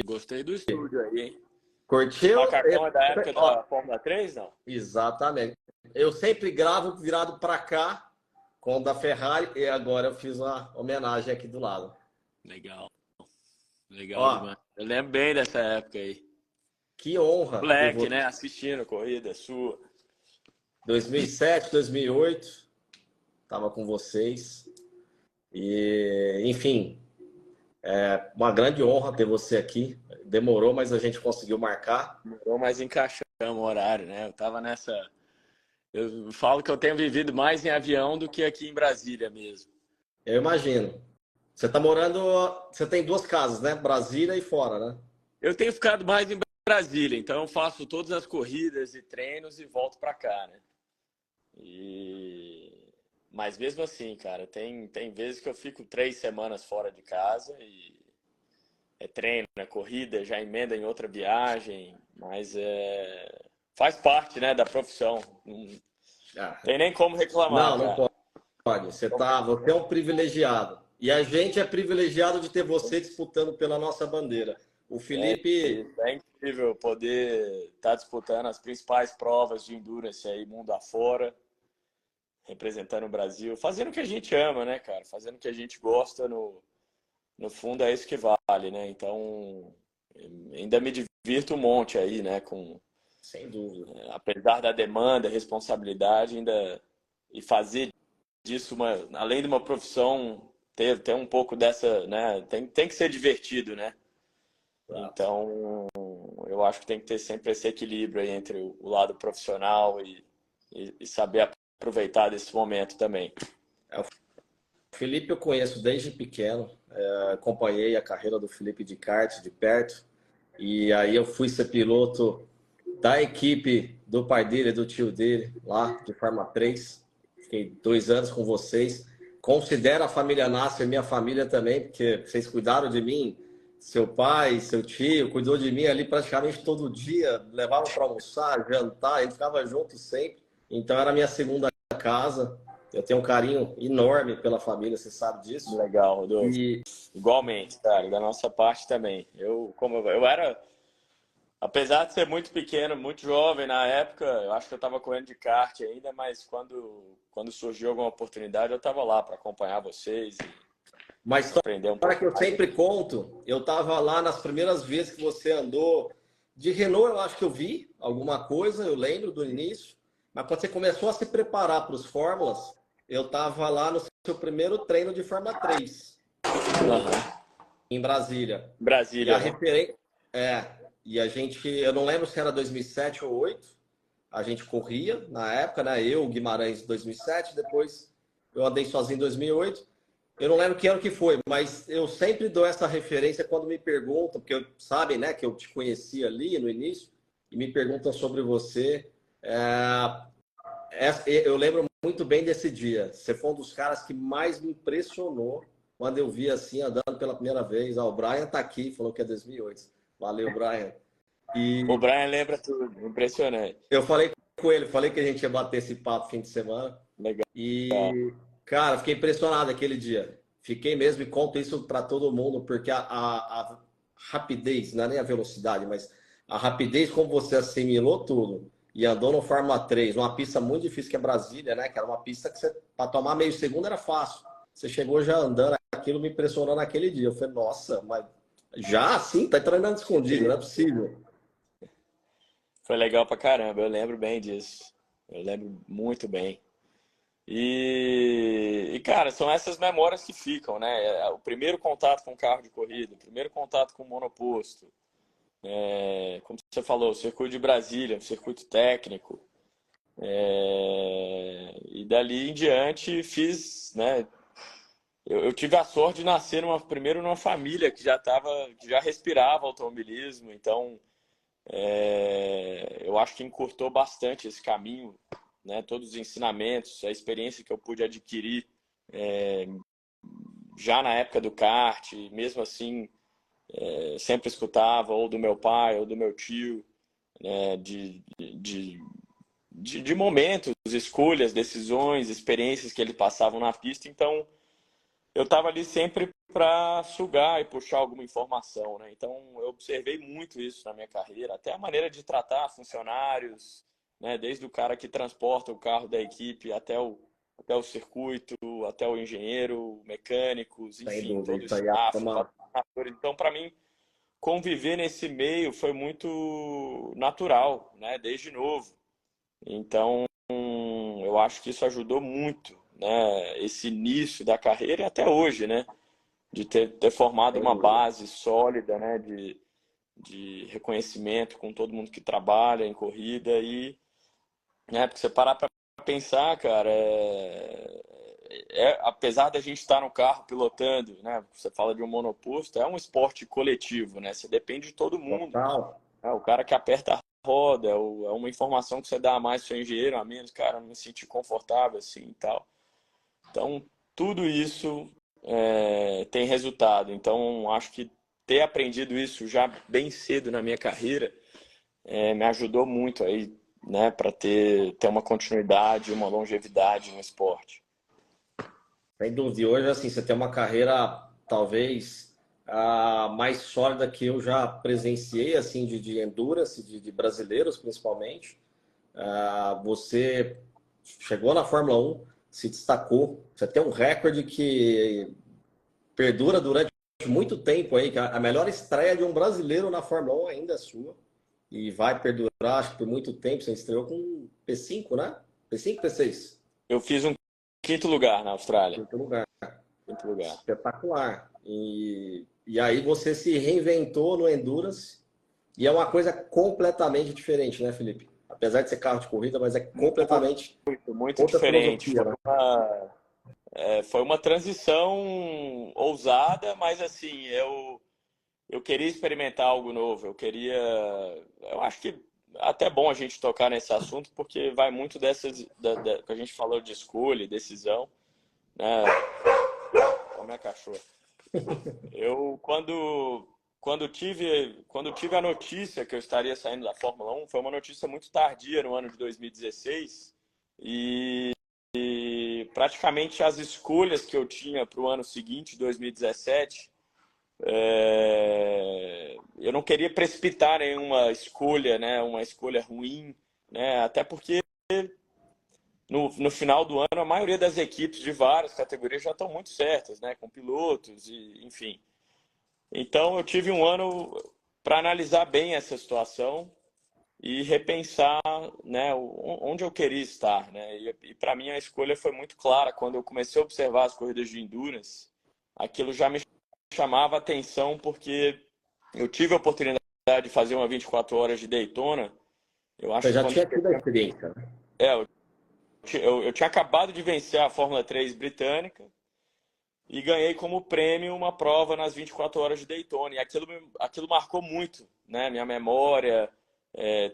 Gostei do estúdio aí, hein? Curtiu? Macacão é da época Ó, da Fórmula 3, não? exatamente. Eu sempre gravo virado para cá, com o da Ferrari, e agora eu fiz uma homenagem aqui do lado. Legal, legal demais. Ó, Eu lembro bem dessa época aí. que honra ter Moleque, você. né? Assistindo corrida sua. 2007, 2008, estava com vocês. E, enfim, uma grande honra ter você aqui. Demorou, mas a gente conseguiu marcar. Demorou, mas encaixamos o horário, né? Eu tava nessa. Eu falo que eu tenho vivido mais em avião do que aqui em Brasília mesmo. Eu imagino. Você está morando. Você tem duas casas, né? Brasília e fora, né? Eu tenho ficado mais em Brasília, então eu faço todas as corridas e treinos e volto para cá, né? Mas mesmo assim, cara, tem vezes que eu fico 3 semanas fora de casa e é treino, é corrida, já emenda em outra viagem, mas faz parte, né, da profissão. Não Ah, tem nem como reclamar, não, não cara. pode. Você é um privilegiado. E a gente é privilegiado de ter você disputando pela nossa bandeira. O Felipe. É incrível poder estar disputando as principais provas de endurance aí, mundo afora, representando o Brasil, fazendo o que a gente ama, né, cara? Fazendo o que a gente gosta, no fundo é isso que vale, né? Então, ainda me divirto um monte aí, né? Sem dúvida. Apesar da demanda, responsabilidade, e fazer disso além de uma profissão, ter um pouco dessa, né? Tem que ser divertido, né? Exato. Então, eu acho que tem que ter sempre esse equilíbrio aí entre o lado profissional e saber aproveitar desse momento também. O Felipe eu conheço desde pequeno. Acompanhei a carreira do Felipe de kart de perto. E aí eu fui ser piloto da equipe do pai dele e do tio dele, lá de Forma 3. Fiquei 2 anos com vocês. Considero a família Nasser minha família também, porque vocês cuidaram de mim. Seu pai, seu tio, cuidou de mim ali praticamente todo dia. Levava para almoçar, jantar, a gente ficava junto sempre. Então era a minha segunda casa. Eu tenho um carinho enorme pela família, você sabe disso. Legal, Rodolfo. E, Igualmente, cara, da nossa parte também. Eu era, apesar de ser muito pequeno, muito jovem na época, eu acho que eu estava correndo de kart ainda, mas quando surgiu alguma oportunidade, eu estava lá para acompanhar vocês uma e aprender um história pouco que eu mais. sempre conto, eu estava lá nas primeiras vezes que você andou de Renault, eu acho que eu vi alguma coisa, eu lembro do início, mas quando você começou a se preparar para os Fórmulas, eu estava lá no seu primeiro treino de Fórmula 3 Aham. em Brasília. E a Brasília, né? referência e a gente, eu não lembro se era 2007 ou 2008, a gente corria na época, né? Eu, Guimarães, em 2007, depois eu andei sozinho em 2008. Eu não lembro que ano que foi, mas eu sempre dou essa referência quando me perguntam, porque sabem, né, que eu te conheci ali no início, e me perguntam sobre você. Eu lembro muito bem desse dia. Você foi um dos caras que mais me impressionou quando eu vi assim, andando pela primeira vez. O Brian tá aqui, falou que é 2008. Valeu, Brian. O E Brian lembra tudo, impressionante. eu falei com ele, falei que a gente ia bater esse papo fim de semana. Legal. E, cara, fiquei impressionado aquele dia. Fiquei mesmo e conto isso para todo mundo, porque a rapidez, não é nem a velocidade, mas a rapidez como você assimilou tudo e andou no Fórmula 3, uma pista muito difícil que é Brasília, né? Que era uma pista que você, para tomar meio segundo era fácil. Você chegou já andando, aquilo me impressionou naquele dia. Eu falei, nossa, mas já assim? Tá treinando escondido, não é possível. Foi legal pra caramba, eu lembro bem disso. Eu lembro muito bem. Cara, são essas memórias que ficam, né? O primeiro contato com carro de corrida, o primeiro contato com monoposto. Como você falou, o circuito de Brasília, um circuito técnico. E dali em diante fiz, né? Eu tive a sorte de nascer primeiro numa família que já respirava automobilismo, então eu acho que encurtou bastante esse caminho, né? Todos os ensinamentos, a experiência que eu pude adquirir já na época do kart, mesmo assim, sempre escutava ou do meu pai ou do meu tio, né? De momentos, escolhas, decisões, experiências que eles passavam na pista. Então, eu estava ali sempre para sugar e puxar alguma informação, né? Então, eu observei muito isso na minha carreira, até a maneira de tratar funcionários, né? Desde o cara que transporta o carro da equipe até o circuito, até o engenheiro, mecânicos, Sem enfim, dúvida, todo o isso aí é staff, uma... patrocinadores. Então, para mim, conviver nesse meio foi muito natural, né? Desde novo. Então, eu acho que isso ajudou muito, né? Esse início da carreira e até hoje, né? De ter formado Sem uma dúvida. base sólida, né? De reconhecimento com todo mundo que trabalha em corrida e, né? Porque você parar para pensar, cara, apesar da gente estar no carro pilotando, né? Você fala de um monoposto, é um esporte coletivo, né? Você depende de todo mundo. Total. O cara que aperta a roda, é uma informação que você dá a mais pro seu engenheiro, a menos, cara, não me senti confortável assim e tal. Então, tudo isso tem resultado. Então, acho que ter aprendido isso já bem cedo na minha carreira me ajudou muito aí, né, para ter uma continuidade, uma longevidade no esporte. Sem dúvida. E hoje, assim, você tem uma carreira talvez a mais sólida que eu já presenciei, assim, de endurance, de brasileiros principalmente. Você chegou na Fórmula 1, se destacou. Você tem um recorde que perdura durante muito tempo aí, que a melhor estreia de um brasileiro na Fórmula 1 ainda é sua. E vai perdurar, acho que por muito tempo. Você estreou com P5, né? P5, P6? Eu fiz um quinto lugar na Austrália. Quinto lugar. Quinto lugar. Espetacular. E aí você se reinventou no Endurance e é uma coisa completamente diferente, né, Felipe? Apesar de ser carro de corrida, mas é completamente Muito, muito outra diferente. filosofia, né? Foi uma transição ousada, mas assim, eu queria experimentar algo novo. Eu acho que até bom a gente tocar nesse assunto, porque vai muito dessas, que a gente falou de escolha, decisão, né? Ó, minha cachorra. Eu, quando tive a notícia que eu estaria saindo da Fórmula 1, foi uma notícia muito tardia no ano de 2016, e praticamente as escolhas que eu tinha para o ano seguinte, 2017, eu não queria precipitar nenhuma escolha, né, uma escolha ruim, né, até porque no final do ano a maioria das equipes de várias categorias já estão muito certas, né, com pilotos e enfim. Então eu tive um ano para analisar bem essa situação e repensar, né, onde eu queria estar, né? E para mim a escolha foi muito clara quando eu comecei a observar as corridas de endurance. Aquilo já me chamava a atenção porque eu tive a oportunidade de fazer uma 24 horas de Daytona. Eu acho Você que já quando tinha tido a experiência, né? eu tinha acabado de vencer a Fórmula 3 britânica e ganhei como prêmio uma prova nas 24 horas de Daytona. E aquilo marcou muito, né? Minha memória,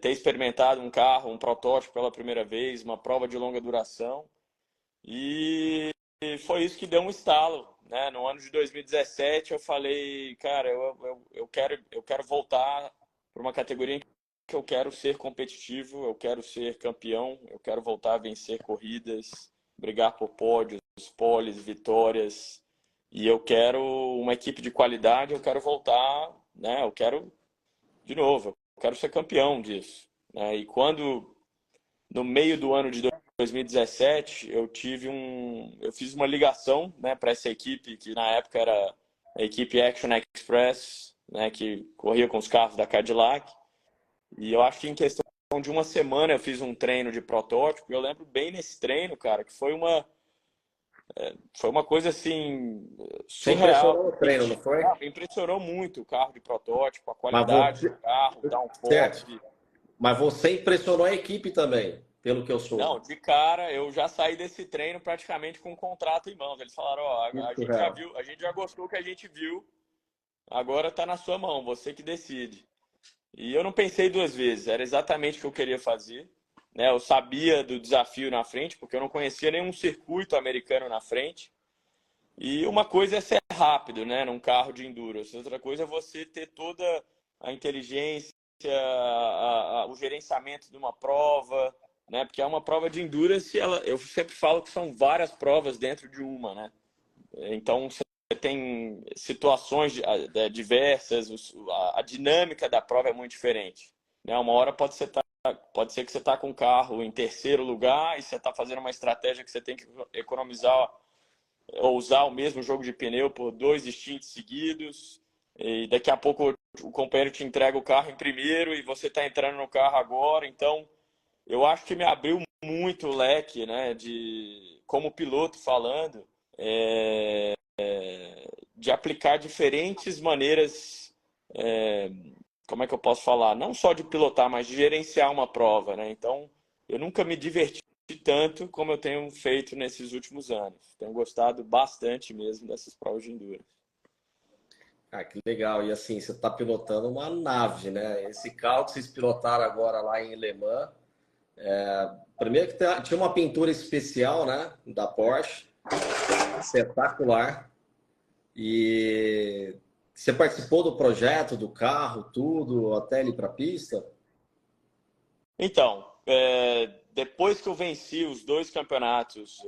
ter experimentado um carro, um protótipo pela primeira vez, uma prova de longa duração. E foi isso que deu um estalo, né? No ano de 2017 eu falei, cara, eu quero voltar para uma categoria em que eu quero ser competitivo, eu quero ser campeão, eu quero voltar a vencer corridas, brigar por pódios, poles, vitórias. E eu quero uma equipe de qualidade, eu quero voltar, né? Eu quero, de novo, eu quero ser campeão disso, né? E quando no meio do ano de 2017, eu fiz uma ligação, né, para essa equipe que na época era a equipe Action Express, né, que corria com os carros da Cadillac. E eu acho que em questão de uma semana eu fiz um treino de protótipo. E eu lembro bem nesse treino, cara, que foi uma coisa assim Você surreal. impressionou no treino, não foi? Me impressionou muito o carro de protótipo, a Mas qualidade do você, carro, o certo. downforce. Mas você impressionou a equipe também, pelo que eu soube. Não, de cara, eu já saí desse treino praticamente com um contrato em mãos. Eles falaram, ó, a Muito gente já real. viu, a gente já gostou do que a gente viu, agora tá na sua mão, você que decide. E eu não pensei duas vezes, era exatamente o que eu queria fazer, né? Eu sabia do desafio na frente, porque eu não conhecia nenhum circuito americano na frente. E uma coisa é ser rápido, né, num carro de endurance. Outra coisa é você ter toda a inteligência, o gerenciamento de uma prova, né? Porque é uma prova de endurance, eu sempre falo que são várias provas dentro de uma, né? Então tem situações diversas, a dinâmica da prova é muito diferente. Né? Uma hora pode ser que você está com o carro em terceiro lugar e você está fazendo uma estratégia que você tem que economizar ou usar o mesmo jogo de pneu por 2 stints seguidos, e daqui a pouco o companheiro te entrega o carro em primeiro e você está entrando no carro agora. Então, eu acho que me abriu muito o leque, né, como piloto falando, de aplicar diferentes maneiras, como é que eu posso falar? Não só de pilotar, mas de gerenciar uma prova, né? Então, eu nunca me diverti tanto como eu tenho feito nesses últimos anos. Tenho gostado bastante mesmo dessas provas de endurance. Ah, que legal. E assim, você está pilotando uma nave, né? Esse carro que vocês pilotaram agora lá em Le Mans, primeiro que tinha uma pintura especial, né? Da Porsche, espetacular. E você participou do projeto, do carro, tudo, até ele para a pista? Então, depois que eu venci os 2 campeonatos,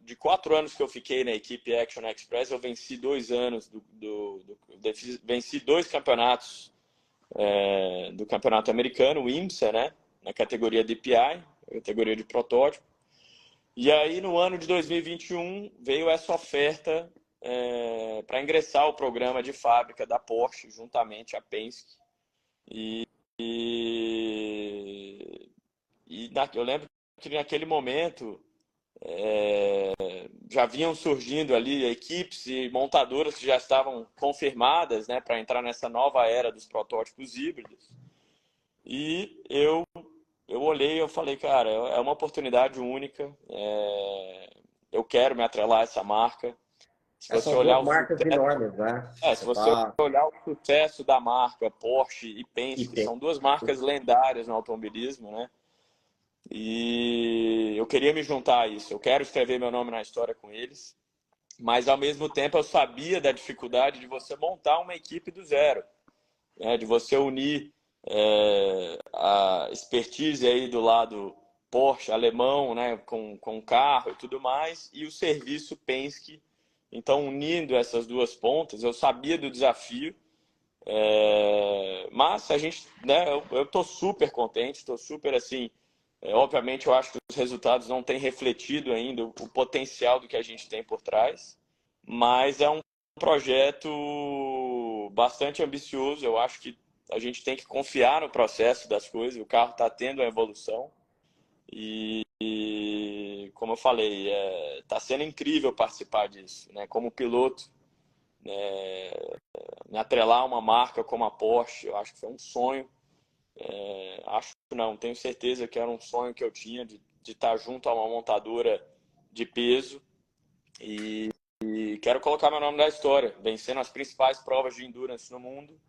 de 4 anos que eu fiquei na equipe Action Express, eu venci 2 anos venci 2 campeonatos do campeonato americano, o IMSA, né? Na categoria DPI, categoria de protótipo. E aí, no ano de 2021, veio essa oferta para ingressar ao programa de fábrica da Porsche, juntamente à Penske. Eu lembro que naquele momento já vinham surgindo ali equipes e montadoras que já estavam confirmadas, né, para entrar nessa nova era dos protótipos híbridos. E eu olhei e eu falei, cara, é uma oportunidade única. Eu quero me atrelar a essa marca. Se você São olhar duas o marcas sucesso, enormes, né? se você olhar o sucesso da marca Porsche e E Penske, tem. são 2 marcas lendárias no automobilismo, né? E eu queria me juntar a isso. Eu quero escrever meu nome na história com eles, mas ao mesmo tempo eu sabia da dificuldade de você montar uma equipe do zero, né? De você unir a expertise aí do lado Porsche alemão, né? Com carro e tudo mais, e o serviço Penske. Então, unindo essas 2 pontas, eu sabia do desafio. Mas a gente, né, eu estou super contente, estou super assim. Obviamente, eu acho que os resultados não têm refletido ainda o potencial do que a gente tem por trás, mas é um projeto bastante ambicioso. Eu acho que a gente tem que confiar no processo das coisas. O carro está tendo a evolução e como eu falei, está sendo incrível participar disso, né? Como piloto, me atrelar a uma marca como a Porsche, eu acho que foi um sonho. Acho não, tenho certeza que era um sonho que eu tinha de estar junto a uma montadora de peso e quero colocar meu nome na história, vencendo as principais provas de endurance no mundo.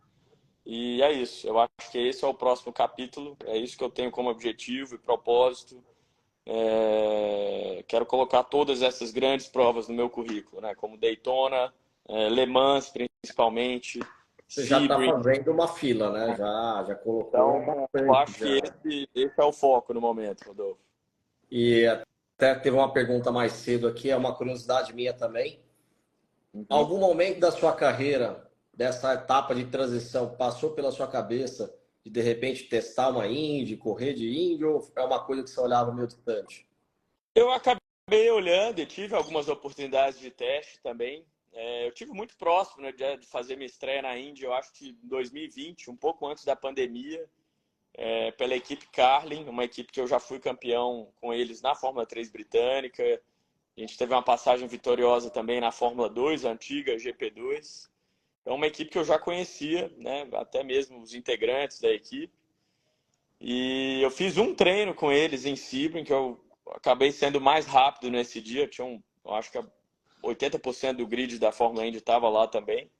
E é isso, eu acho que esse é o próximo capítulo, é isso que eu tenho como objetivo e propósito. Quero colocar todas essas grandes provas no meu currículo, né? Como Daytona, Le Mans principalmente, Você já está Sebring. fazendo uma fila, né? Já colocou Então, eu bastante acho que já. esse é o foco no momento, Rodolfo. E até teve uma pergunta mais cedo aqui, é uma curiosidade minha também. Uhum. Algum momento da sua carreira, dessa etapa de transição, passou pela sua cabeça de repente testar uma Indy, correr de Indy, ou é uma coisa que você olhava meio distante? Eu acabei olhando e tive algumas oportunidades de teste também. Eu tive muito próximo, né, de fazer minha estreia na Indy, eu acho que em 2020, um pouco antes da pandemia, pela equipe Carlin, uma equipe que eu já fui campeão com eles na Fórmula 3 britânica. A gente teve uma passagem vitoriosa também na Fórmula 2, a antiga GP2. Então, uma equipe que eu já conhecia, né, até mesmo os integrantes da equipe. E eu fiz um treino com eles em Sebring, que eu acabei sendo mais rápido nesse dia. Eu acho que 80% do grid da Fórmula Indy estava lá também.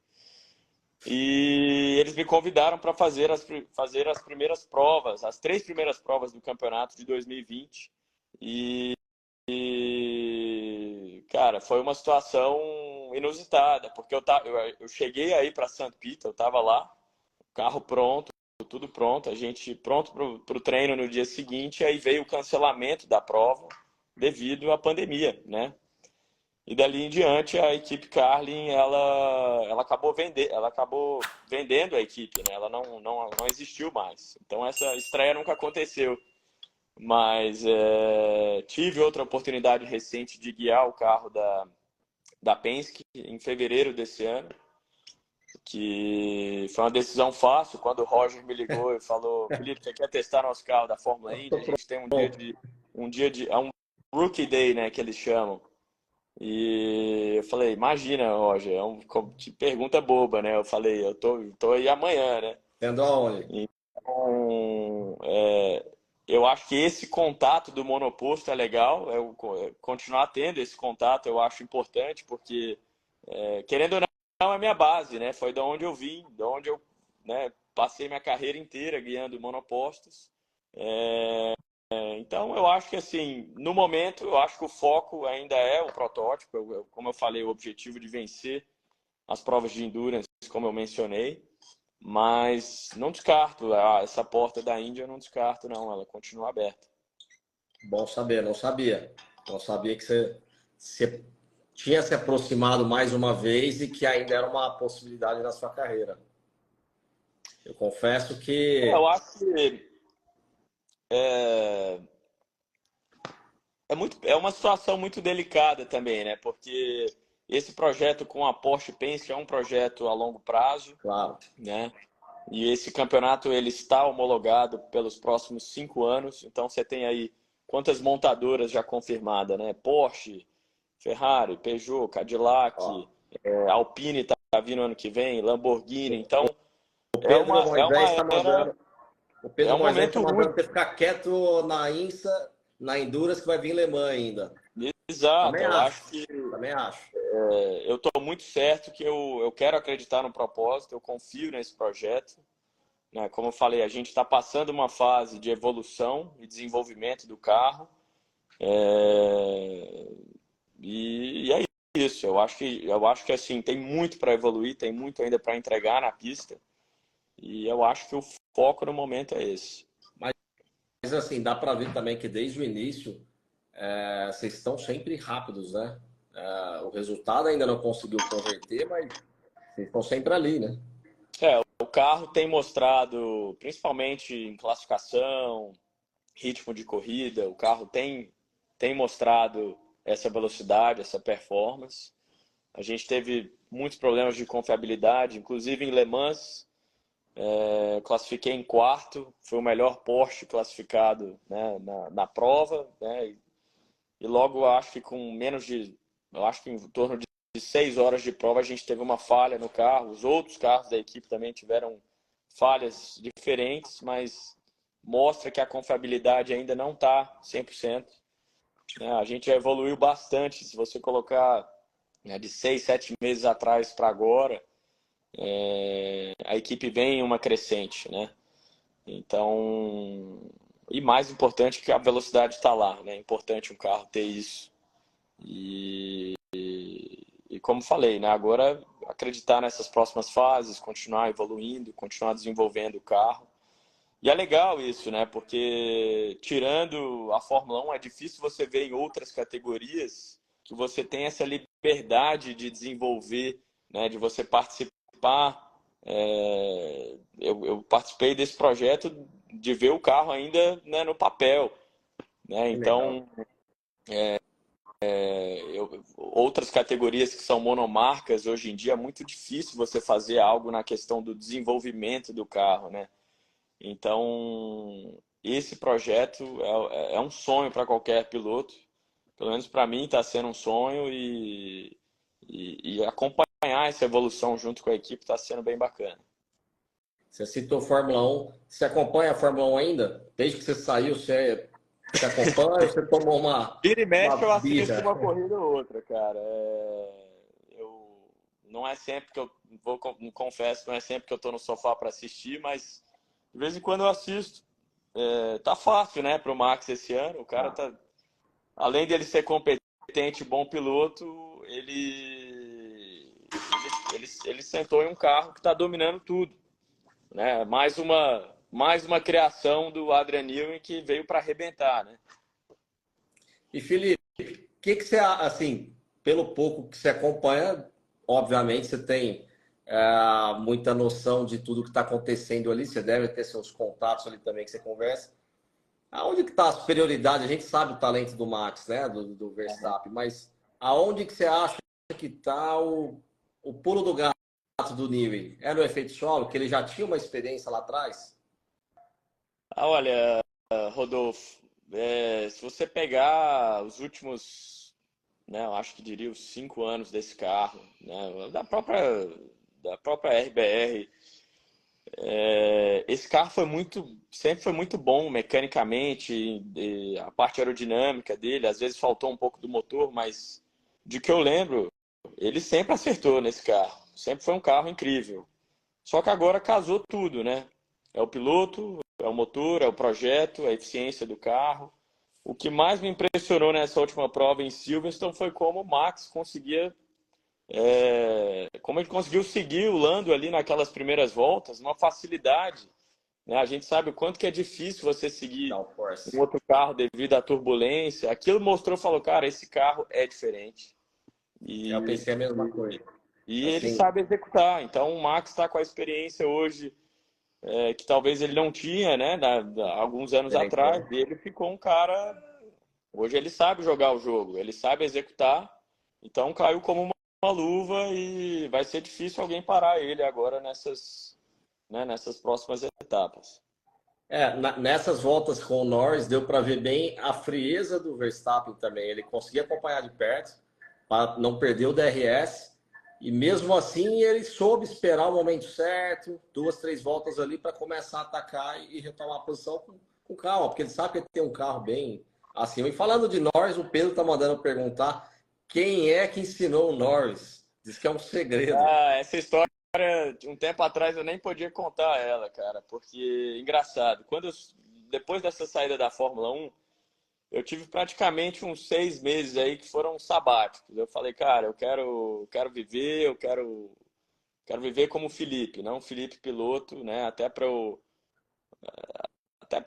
E eles me convidaram para fazer as primeiras provas, as 3 primeiras provas do campeonato de 2020. Cara, foi uma situação inusitada, porque eu cheguei aí para St. Peter, eu estava lá, carro pronto, tudo pronto, a gente pronto para o treino no dia seguinte, aí veio o cancelamento da prova devido à pandemia, né? E dali em diante a equipe Carlin ela acabou vendendo a equipe, né? Ela não existiu mais. Então essa estreia nunca aconteceu. Mas tive outra oportunidade recente de guiar o carro da Penske em fevereiro desse ano, que foi uma decisão fácil. Quando o Roger me ligou e falou: Felipe, você quer testar nosso carro da Fórmula Indy? A gente tem um Rookie Day, né, que eles chamam. E eu falei: imagina, Roger, que pergunta boba, né? Eu falei: eu tô aí amanhã, né? Tendo aonde? Então, eu acho que esse contato do monoposto é legal, continuar tendo esse contato eu acho importante, porque, querendo ou não, é minha base, né? Foi de onde eu vim, de onde eu, né, passei minha carreira inteira guiando monopostos. Então, eu acho que, assim, no momento, eu acho que o foco ainda é o protótipo, como eu falei, o objetivo de vencer as provas de endurance, como eu mencionei. Mas não descarto, essa porta da Índia eu não descarto, não, ela continua aberta. Bom saber, não sabia. Não sabia que você tinha se aproximado mais uma vez e que ainda era uma possibilidade na sua carreira. Eu confesso Eu que... acho que é uma situação muito delicada também, né? Porque esse projeto com a Porsche Penske é um projeto a longo prazo, Claro. né? E esse campeonato ele está homologado pelos próximos 5 anos. Então você tem aí quantas montadoras já confirmadas, né? Porsche, Ferrari, Peugeot, Ó, Cadillac, Alpine está vindo ano que vem, Lamborghini. Então o Pedro é Moisés uma está era, mandando... O é Pedro um Moisés está momento mandando você único. ficar quieto na INSA, na Endurance, que vai vir Le Mans ainda. Exato, Também eu acho. acho que Também acho. eu estou muito certo que eu quero acreditar no propósito, eu confio nesse projeto. Né? Como eu falei, a gente está passando uma fase de evolução e desenvolvimento do carro. É, e é isso. Eu acho que assim tem muito para evoluir, tem muito ainda para entregar na pista. E eu acho que o foco no momento é esse. Mas assim, dá para ver também que desde o início vocês estão sempre rápidos, né? O resultado ainda não conseguiu converter, mas vocês estão sempre ali, né? O carro tem mostrado, principalmente em classificação, ritmo de corrida, o carro tem mostrado essa velocidade, essa performance. A gente teve muitos problemas de confiabilidade, inclusive em Le Mans. Classifiquei em quarto, foi o melhor Porsche classificado, né, na prova, né, e logo acho que com menos de, eu acho que em torno de 6 horas de prova a gente teve uma falha no carro. Os outros carros da equipe também tiveram falhas diferentes, mas mostra que a confiabilidade ainda não está 100%. Né? A gente já evoluiu bastante, se você colocar, né, de 6, 7 meses atrás para agora, a equipe vem em uma crescente, né? Então, e mais importante que a velocidade está lá, né? É importante um carro ter isso. E como falei, né? Agora acreditar nessas próximas fases, continuar evoluindo, continuar desenvolvendo o carro. E é legal isso, né? Porque tirando a Fórmula 1, é difícil você ver em outras categorias que você tem essa liberdade de desenvolver, né? De você participar. Eu participei desse projeto de ver o carro ainda, né, no papel, né? Que legal. Então, outras categorias que são monomarcas, hoje em dia é muito difícil você fazer algo na questão do desenvolvimento do carro, né? Então, esse projeto é um sonho para qualquer piloto. Pelo menos para mim está sendo um sonho e acompanhar essa evolução junto com a equipe está sendo bem bacana. Você citou Fórmula 1. Você acompanha a Fórmula 1 ainda? Desde que você saiu, você acompanha ou você tomou Vira e mexe, eu uma assisto birra? uma corrida ou outra, cara. Não é sempre que eu confesso, não é sempre que eu tô no sofá para assistir, mas de vez em quando eu assisto. Tá fácil, né, pro Max esse ano. O cara Ah, tá, além dele ser competente, bom piloto, ele sentou em um carro que está dominando tudo, né? Mais uma criação do Adrian Newey que veio para arrebentar, né? e Felipe, o que você assim? pelo pouco que você acompanha, obviamente você tem muita noção de tudo que está acontecendo ali, você deve ter seus contatos ali também que você conversa. Aonde que está a superioridade? A gente sabe o talento do Max, né? Do Verstappen, mas aonde que você acha que está o pulo do gato do Newey? É no efeito solo, que ele já tinha uma experiência lá atrás? Olha, Rodolfo, se você pegar os últimos, né, eu acho que diria os 5 anos desse carro, né, da própria RBR, esse carro sempre foi muito bom mecanicamente, e a parte aerodinâmica dele, às vezes faltou um pouco do motor, mas de que eu lembro, ele sempre acertou nesse carro, sempre foi um carro incrível. Só que agora casou tudo, né? É o piloto, é o motor, é o projeto, é a eficiência do carro. O que mais me impressionou nessa última prova em Silverstone foi como o Max como ele conseguiu seguir o Lando ali naquelas primeiras voltas, uma facilidade, né? A gente sabe o quanto que é difícil você seguir um Downforce. outro carro devido à turbulência. Aquilo mostrou, falou, cara, esse carro é diferente. Eu E, pensei a mesma coisa. e ele Assim, sabe executar. Então o Max está com a experiência hoje que talvez ele não tinha, né, alguns anos tem, atrás, e ele ficou um cara. Hoje ele sabe jogar o jogo, ele sabe executar, então caiu como uma luva e vai ser difícil alguém parar ele agora nessas próximas etapas. nessas voltas com o Norris, deu para ver bem a frieza do Verstappen também. Ele conseguia acompanhar de perto, para não perder o DRS. E mesmo assim, ele soube esperar o momento certo, 2, 3 voltas ali para começar a atacar e retomar a posição com calma, porque ele sabe que ele tem um carro bem acima. E falando de Norris, o Pedro está mandando perguntar quem é que ensinou o Norris. Diz que é um segredo. Essa história, um tempo atrás, eu nem podia contar ela, cara, porque, engraçado, depois dessa saída da Fórmula 1, eu tive praticamente uns 6 meses aí que foram sabáticos. Eu falei, cara, eu quero viver, quero viver como o Felipe, não o Felipe piloto, né? Até para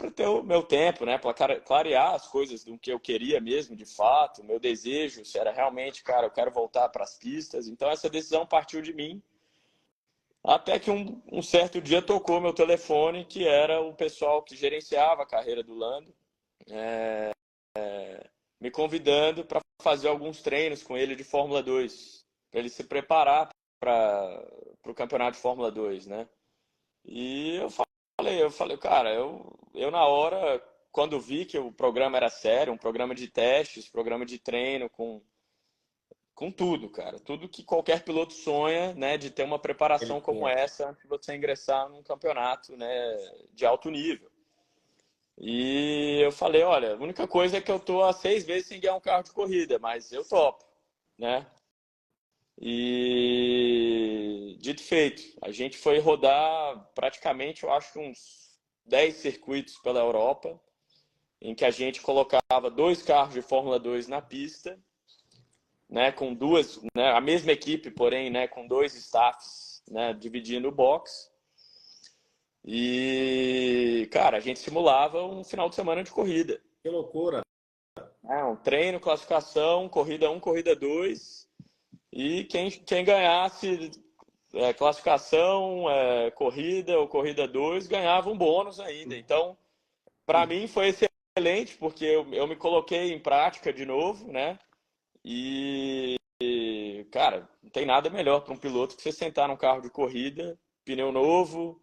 ter o meu tempo, né? Para clarear as coisas do que eu queria mesmo, de fato, meu desejo, se era realmente, cara, eu quero voltar para as pistas. Então essa decisão partiu de mim. Até que um certo dia tocou meu telefone, que era o pessoal que gerenciava a carreira do Lando, me convidando para fazer alguns treinos com ele de Fórmula 2, para ele se preparar para o campeonato de Fórmula 2, né? E eu falei, cara, eu na hora, quando vi que o programa era sério, um programa de testes, programa de treino, com tudo, cara, tudo que qualquer piloto sonha, né, de ter uma Ele preparação como tinha. essa antes de você ingressar num campeonato, né, de alto nível. E eu falei, olha, a única coisa é que eu tô há 6 meses sem ganhar um carro de corrida, mas eu topo, né? E dito e feito, a gente foi rodar praticamente, eu acho, uns 10 circuitos pela Europa, em que a gente colocava 2 carros de Fórmula 2 na pista, né, com duas, né, a mesma equipe, porém, né, com 2 staffs, né, dividindo o box. E, cara, a gente simulava um final de semana de corrida. Que loucura. Um treino, classificação, corrida 1, corrida 2. E quem ganhasse classificação, corrida ou corrida 2 ganhava um bônus ainda. Então, para mim foi excelente, porque eu me coloquei em prática de novo, né? E, cara, não tem nada melhor para um piloto que você sentar num carro de corrida, pneu novo,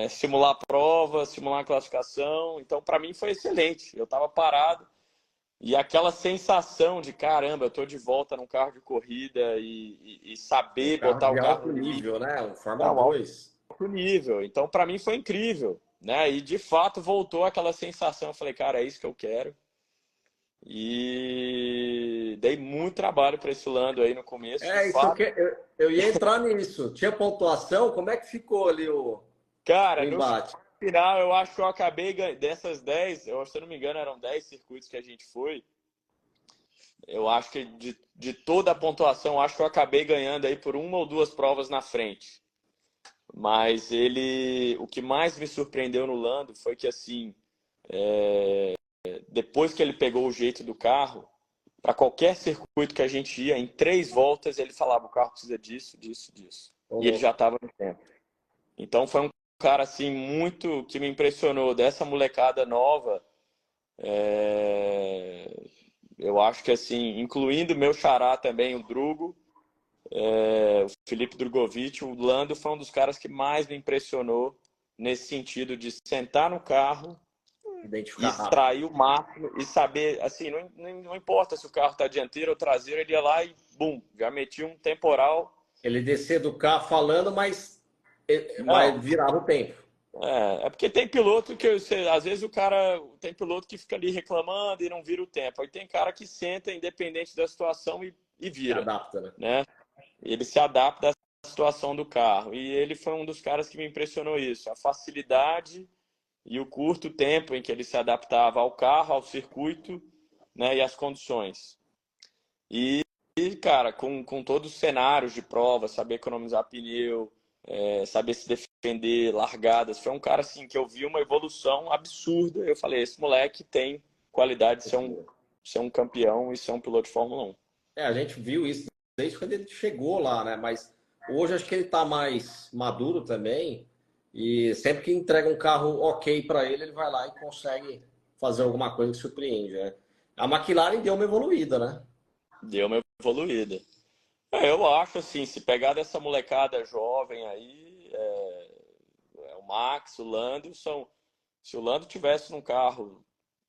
simular a prova, simular a classificação. Então, para mim foi excelente. Eu estava parado e aquela sensação de caramba, eu tô de volta num carro de corrida e Um saber carro botar o de carro alto no limite, nível, né? Um é Fórmula um alto 2. nível. Então, para mim foi incrível, né? E de fato voltou aquela sensação. Eu falei, cara, é isso que eu quero. E dei muito trabalho para esse Lando aí no começo, de Isso fato. eu ia entrar nisso. Tinha pontuação? Como é que ficou ali o Cara, no embate? final eu acho que eu acabei dessas 10, se eu não me engano, eram 10 circuitos que a gente foi. Eu acho que de toda a pontuação, acho que eu acabei ganhando aí por 1 ou 2 provas na frente. Mas o que mais me surpreendeu no Lando foi que assim, depois que ele pegou o jeito do carro, para qualquer circuito que a gente ia, em 3 voltas ele falava, o carro precisa disso, disso, disso. E ele já estava no tempo. Então foi um cara assim muito que me impressionou dessa molecada nova. Eu acho que assim, incluindo meu xará também, o Drugo, o Felipe Drogovic, o Lando foi um dos caras que mais me impressionou nesse sentido de sentar no carro e Identificar rápido. extrair o máximo e saber, assim, não importa se o carro está dianteiro ou traseiro, ele ia lá e, bum, já metia um temporal. Ele descer do carro falando, mas Não, virava o tempo. é porque tem piloto que, às vezes o cara, tem piloto que fica ali reclamando e não vira o tempo. Aí tem cara que senta independente da situação e Se vira, adapta, né? né? Ele se adapta à situação do carro. E ele foi um dos caras que me impressionou isso, a facilidade e o curto tempo em que ele se adaptava ao carro, ao circuito, né, e às condições. E, cara, com todos os cenários de prova, saber economizar pneu, saber se defender, largadas. Foi um cara assim que eu vi uma evolução absurda. Eu falei, esse moleque tem qualidade de ser um campeão e ser um piloto de Fórmula 1. A gente viu isso desde quando ele chegou lá, né? Mas hoje acho que ele está mais maduro também. E sempre que entrega um carro ok para ele, ele vai lá e consegue fazer alguma coisa que surpreende, né? A McLaren deu uma evoluída, né? Deu uma evoluída. Eu acho assim, se pegar dessa molecada jovem aí, o Max, o Lando, se o Lando tivesse num carro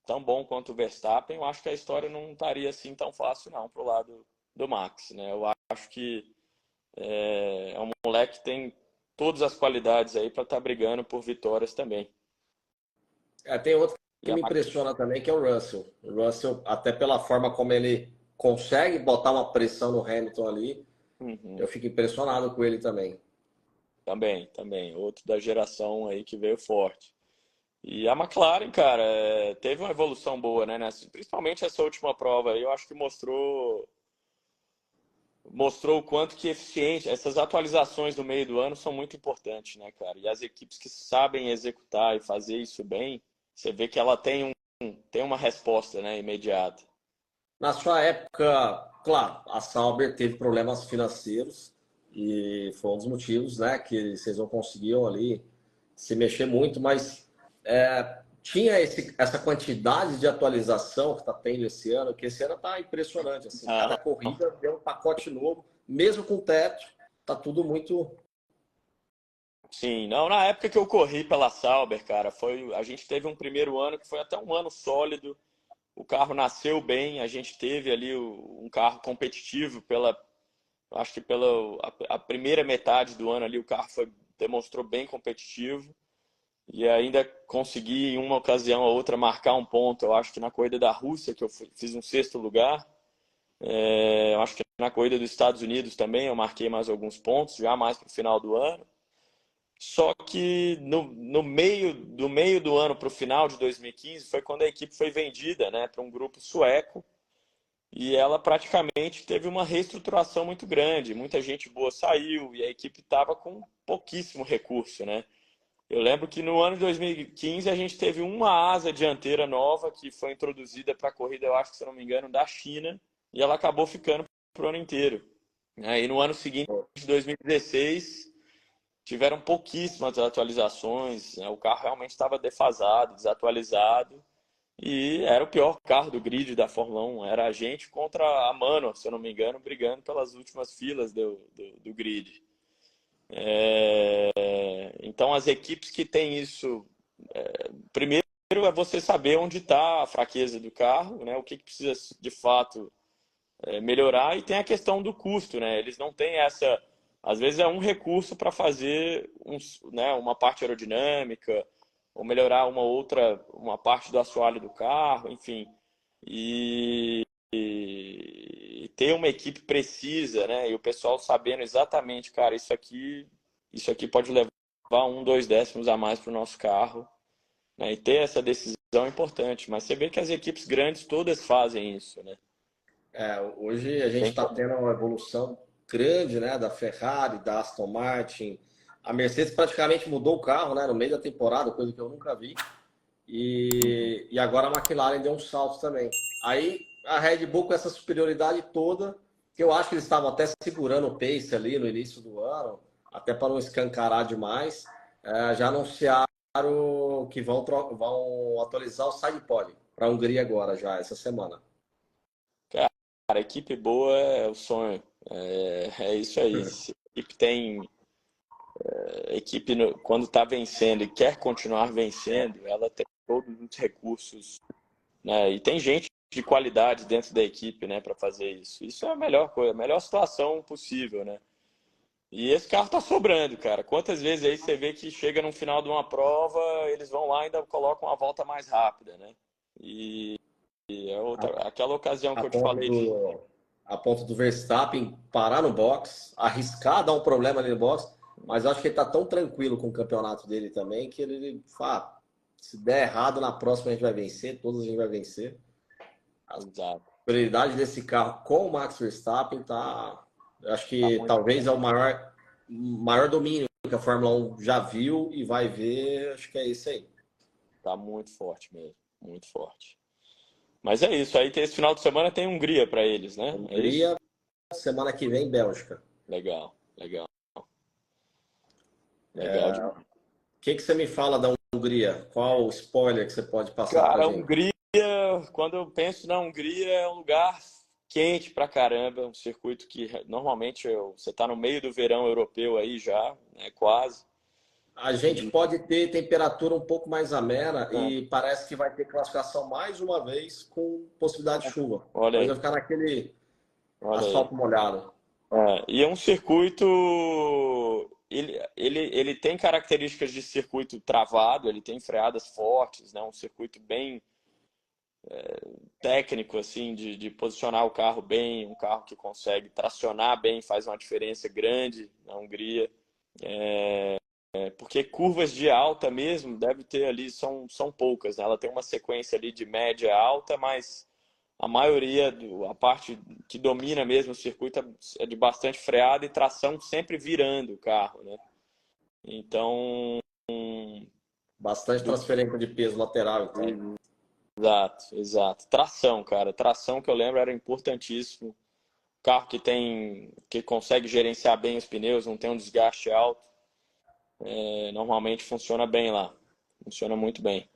tão bom quanto o Verstappen, eu acho que a história não estaria assim tão fácil não pro lado do Max, né? Eu acho que é um moleque que tem todas as qualidades aí para estar brigando por vitórias também. Tem outro E que a me impressiona também, que é o Russell. O Russell, até pela forma como ele consegue botar uma pressão no Hamilton ali, eu fico impressionado com ele também. Também, outro da geração aí que veio forte. E a McLaren, cara, teve uma evolução boa, né? Principalmente essa última prova aí, eu acho que mostrou o quanto que eficiente. Essas atualizações no meio do ano são muito importantes, né, cara? E as equipes que sabem executar e fazer isso bem, você vê que ela tem uma resposta, né, imediata. Na sua época, claro, a Sauber teve problemas financeiros e foi um dos motivos, né, que vocês não conseguiam ali se mexer muito, mas tinha essa quantidade de atualização que está tendo esse ano, que esse ano está impressionante, assim, cada Ah, corrida deu um pacote novo, mesmo com teto, tá tudo muito... sim, não, na época que eu corri pela Sauber, cara, a gente teve um primeiro ano que foi até um ano sólido. O carro nasceu bem, a gente teve ali um carro competitivo acho que pela a primeira metade do ano ali o carro demonstrou bem competitivo e ainda consegui em uma ocasião ou outra marcar um ponto. Eu acho que na corrida da Rússia que eu fiz um 6º lugar, eu acho que na corrida dos Estados Unidos também eu marquei mais alguns pontos já mais para o final do ano. Só que no meio do ano para o final de 2015 foi quando a equipe foi vendida, né, para um grupo sueco e ela praticamente teve uma reestruturação muito grande. Muita gente boa saiu e a equipe estava com pouquíssimo recurso, né? Eu lembro que no ano de 2015 a gente teve uma asa dianteira nova que foi introduzida para a corrida, eu acho que se não me engano, da China e ela acabou ficando para o ano inteiro. E no ano seguinte, 2016 tiveram pouquíssimas atualizações, né? O carro realmente estava defasado, desatualizado, e era o pior carro do grid da Fórmula 1. Era a gente contra a Manor, se eu não me engano, brigando pelas últimas filas do grid. Então, as equipes que têm isso, primeiro é você saber onde está a fraqueza do carro, né? O que precisa de fato melhorar, e tem a questão do custo, né? Eles não têm essa. Às vezes é um recurso para fazer né, uma parte aerodinâmica, ou melhorar uma parte do assoalho do carro, enfim. E ter uma equipe precisa, né? E o pessoal sabendo exatamente, cara, isso aqui pode levar 1, 2 décimos a mais para o nosso carro, né? E ter essa decisão é importante. Mas você vê que as equipes grandes todas fazem isso, né? Hoje a gente Tem está tendo uma evolução grande, né, da Ferrari, da Aston Martin. A Mercedes praticamente mudou o carro, né, no meio da temporada, coisa que eu nunca vi. E agora a McLaren deu um salto também. Aí a Red Bull com essa superioridade toda, que eu acho que eles estavam até segurando o pace ali no início do ano, até para não escancarar demais, já anunciaram que vão atualizar o sidepod para a Hungria agora, já, essa semana. Cara, equipe boa é o sonho. É isso aí. Se a equipe tem. Quando está vencendo e quer continuar vencendo, ela tem todos os recursos, né? E tem gente de qualidade dentro da equipe, né, para fazer isso. Isso é a melhor coisa, a melhor situação possível, né? E esse carro tá sobrando, cara. Quantas vezes aí você vê que chega no final de uma prova, eles vão lá e ainda colocam uma volta mais rápida, né? E aquela ocasião A que eu te ponto falei de. a ponto do Verstappen parar no box, arriscar dar um problema ali no box, mas eu acho que ele está tão tranquilo com o campeonato dele também que ele fala, se der errado na próxima a gente vai vencer, todos a gente vai vencer. A Exato. prioridade desse carro com o Max Verstappen tá, eu acho Tá que muito, talvez é o maior domínio que a Fórmula 1 já viu e vai ver, acho que é esse aí. tá muito forte mesmo, muito forte. Mas é isso, aí tem esse final de semana tem Hungria para eles, né? É Hungria, isso? semana que vem, Bélgica. Legal, legal, legal É, demais. o que você me fala da Hungria? Qual o spoiler que você pode passar para Cara, a gente? Hungria, quando eu penso na Hungria, é um lugar quente pra caramba, um circuito que normalmente você tá no meio do verão europeu aí já, né, quase. A gente E, pode ter temperatura um pouco mais amena é, e parece que vai ter classificação mais uma vez com possibilidade de chuva. olha Depois aí, vai ficar naquele olha aí. asfalto molhado. E é um circuito, ele tem características de circuito travado, ele tem freadas fortes, né, um circuito bem técnico, assim, de posicionar o carro bem, um carro que consegue tracionar bem, faz uma diferença grande na Hungria. Porque curvas de alta mesmo, deve ter ali, são poucas, né? Ela tem uma sequência ali de média alta, mas a maioria, a parte que domina mesmo o circuito é de bastante freada e tração sempre virando o carro, né? Então, Bastante do, transferência de peso lateral, então. exato, exato. Tração, cara. Tração que eu lembro era importantíssimo. Carro que consegue gerenciar bem os pneus, não tem um desgaste alto, normalmente funciona bem lá. Funciona muito bem.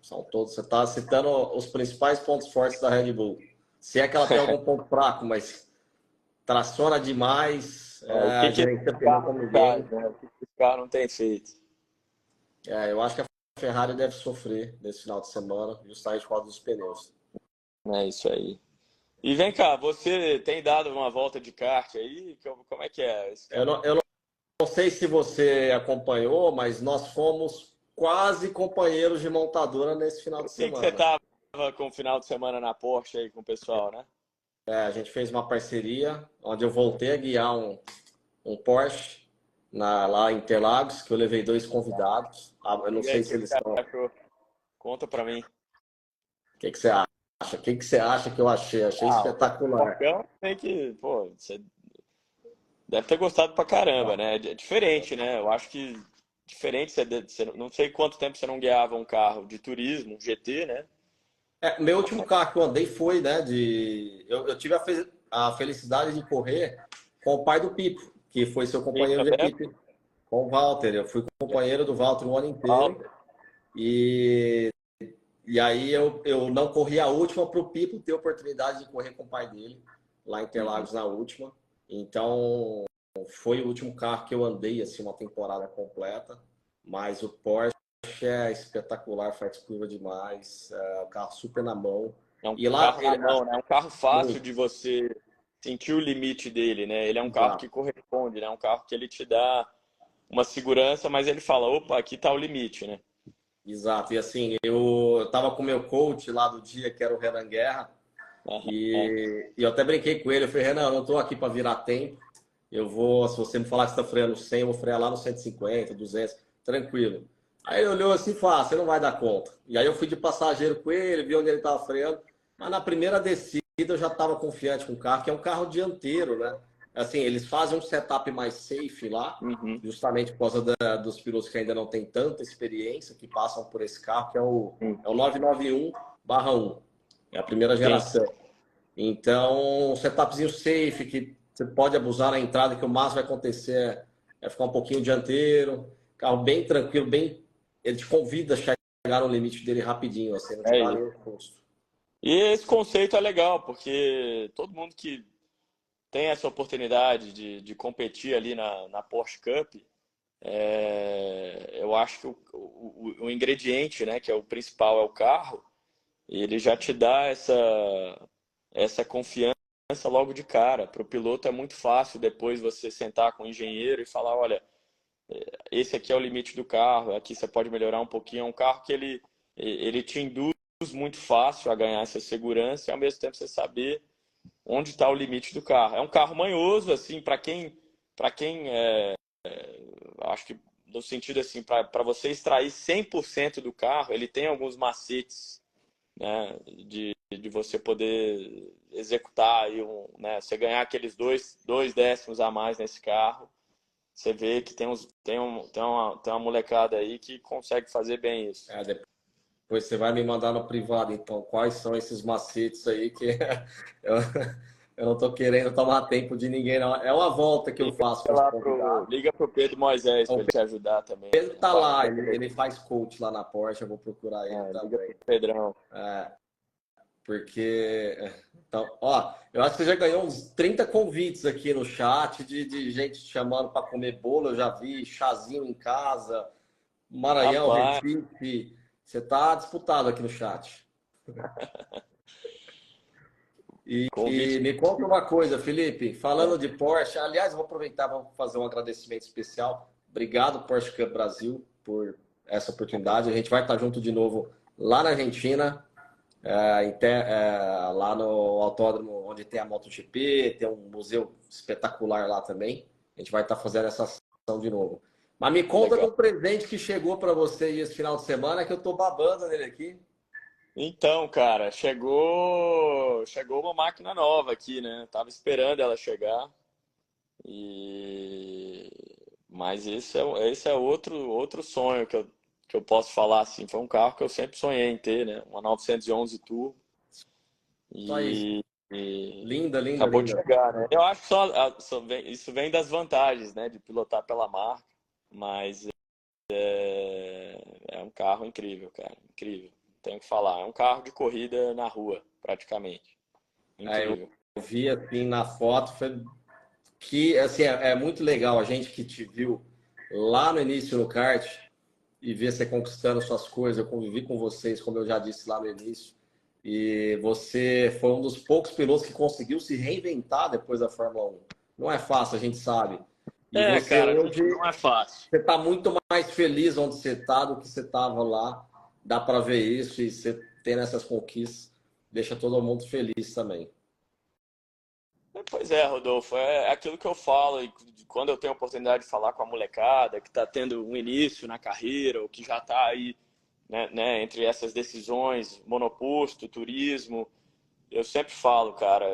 São todos. Você está citando os principais pontos fortes da Red Bull. Se é que ela tem algum ponto fraco, mas traciona demais, O que que esse gerencia pneu carro como faz, ninguém. né? O que esse carro não tem feito. Eu acho que a Ferrari deve sofrer nesse final de semana, justamente por causa dos pneus. É isso aí. E vem cá, você tem dado uma volta de kart aí? Como é que é? Eu não sei se você acompanhou, mas nós fomos quase companheiros de montadora nesse final Eu de vi que você semana. tava com o final de semana na Porsche aí com o pessoal, né? A gente fez uma parceria onde eu voltei a guiar um Porsche lá em Interlagos, que eu levei dois convidados. Eu não E aí, sei o se que que eles você estão. O achou? Conta pra mim. que você acha? O que você acha que eu achei? Achei Ah, o espetacular. Porcão tem que, pô, você deve ter gostado pra caramba, né? É diferente, né? Eu acho que diferente, não sei quanto tempo você não guiava um carro de turismo, um GT, né? Meu último carro que eu andei foi, né, eu tive a felicidade de correr com o pai do Pipo, que foi seu companheiro Fica de mesmo? equipe, com o Walter. Eu fui companheiro do Walter o ano inteiro e, e aí eu não corri a última para o Pipo ter a oportunidade de correr com o pai dele lá em Uhum. Interlagos na última. Então foi o último carro que eu andei assim uma temporada completa, mas o Porsche é espetacular, faz curva demais, o carro super na mão. É um E lá carro na ele mão, né? É um carro fácil muito, de você sentir o limite dele, né? Ele é um carro que exato, corresponde, né? É um carro que ele te dá uma segurança, mas ele fala, opa, aqui tá o limite, né? exato. E assim, eu tava com o meu coach lá do dia, que era o Renan Guerra, Aham. e eu até brinquei com ele, eu falei, Renan, eu não tô aqui para virar tempo, eu vou, se você me falar que você tá freando 100, eu vou frear lá no 150, 200, tranquilo. Aí ele olhou assim e falou, você não vai dar conta. E aí eu fui de passageiro com ele, vi onde ele tava freando, mas na primeira descida eu já estava confiante com o carro, que é um carro dianteiro, né? Assim, eles fazem um setup mais safe lá, Uhum. justamente por causa dos pilotos que ainda não têm tanta experiência, que passam por esse carro, que é o 991/1. É a primeira Sim. geração. Então, um setupzinho safe, que você pode abusar na entrada, que o máximo vai acontecer é ficar um pouquinho dianteiro. Carro bem tranquilo, bem. Ele te convida a chegar no limite dele rapidinho, assim, não te É dá isso. nenhum custo. E esse conceito é legal, porque todo mundo que tem essa oportunidade de competir ali na Porsche Cup, eu acho que o ingrediente, né, que é o principal, é o carro, e ele já te dá essa confiança logo de cara. Para o piloto é muito fácil depois você sentar com o engenheiro e falar, olha, esse aqui é o limite do carro, aqui você pode melhorar um pouquinho. É um carro que ele te induz muito fácil a ganhar essa segurança e ao mesmo tempo você saber onde está o limite do carro. É um carro manhoso, assim, para quem acho que no sentido assim, para você extrair 100% do carro, ele tem alguns macetes, né, de você poder executar aí né, você ganhar aqueles dois décimos a mais nesse carro. Você vê que tem uma molecada aí que consegue fazer bem isso. É, depois você vai me mandar no privado, então, quais são esses macetes aí que eu, eu não tô querendo tomar tempo de ninguém, não. É uma volta que eu faço com os convidados. Liga pro Pedro Moisés para O ele te ajudar também. Pedro É um tá lá, parceiro ele faz coach lá na Porsche, eu vou procurar ele Liga também. pro Pedrão. É, porque, então, ó, eu acho que você já ganhou uns 30 convites aqui no chat de gente te chamando para comer bolo, eu já vi, chazinho em casa, Maranhão, Rapaz, Recife, você tá disputado aqui no chat. E convite. me conta uma coisa, Felipe, falando de Porsche, aliás, eu vou aproveitar, vamos fazer um agradecimento especial. Obrigado, Porsche Cup Brasil, por essa oportunidade. A gente vai estar junto de novo lá na Argentina, lá no autódromo onde tem a MotoGP, tem um museu espetacular lá também. A gente vai estar fazendo essa ação de novo. Mas me conta Legal. do presente que chegou para você esse final de semana, que eu estou babando nele aqui. Então, cara, chegou uma máquina nova aqui, né? Tava esperando ela chegar. E mas esse é outro sonho que eu posso falar assim. Foi um carro que eu sempre sonhei em ter, né? Uma 911 Turbo Só isso. e, e Linda, linda, acabou de linda. chegar, né? Eu acho que isso vem das vantagens, né? De pilotar pela marca, mas é um carro incrível, cara, incrível. Tenho que falar, é um carro de corrida na rua, praticamente. Eu Incrível. vi assim na foto, foi que assim, é muito legal a gente que te viu lá no início no kart e ver você conquistando suas coisas. Eu convivi com vocês, como eu já disse lá no início, e você foi um dos poucos pilotos que conseguiu se reinventar depois da Fórmula 1. Não é fácil, a gente sabe. E É, você cara, hoje não é fácil. você está muito mais feliz onde você está do que você estava lá. Dá para ver isso e você tendo essas conquistas deixa todo mundo feliz também. Pois é, Rodolfo, é aquilo que eu falo, e quando eu tenho a oportunidade de falar com a molecada que está tendo um início na carreira, ou que já está aí, né, entre essas decisões, monoposto, turismo, eu sempre falo, cara,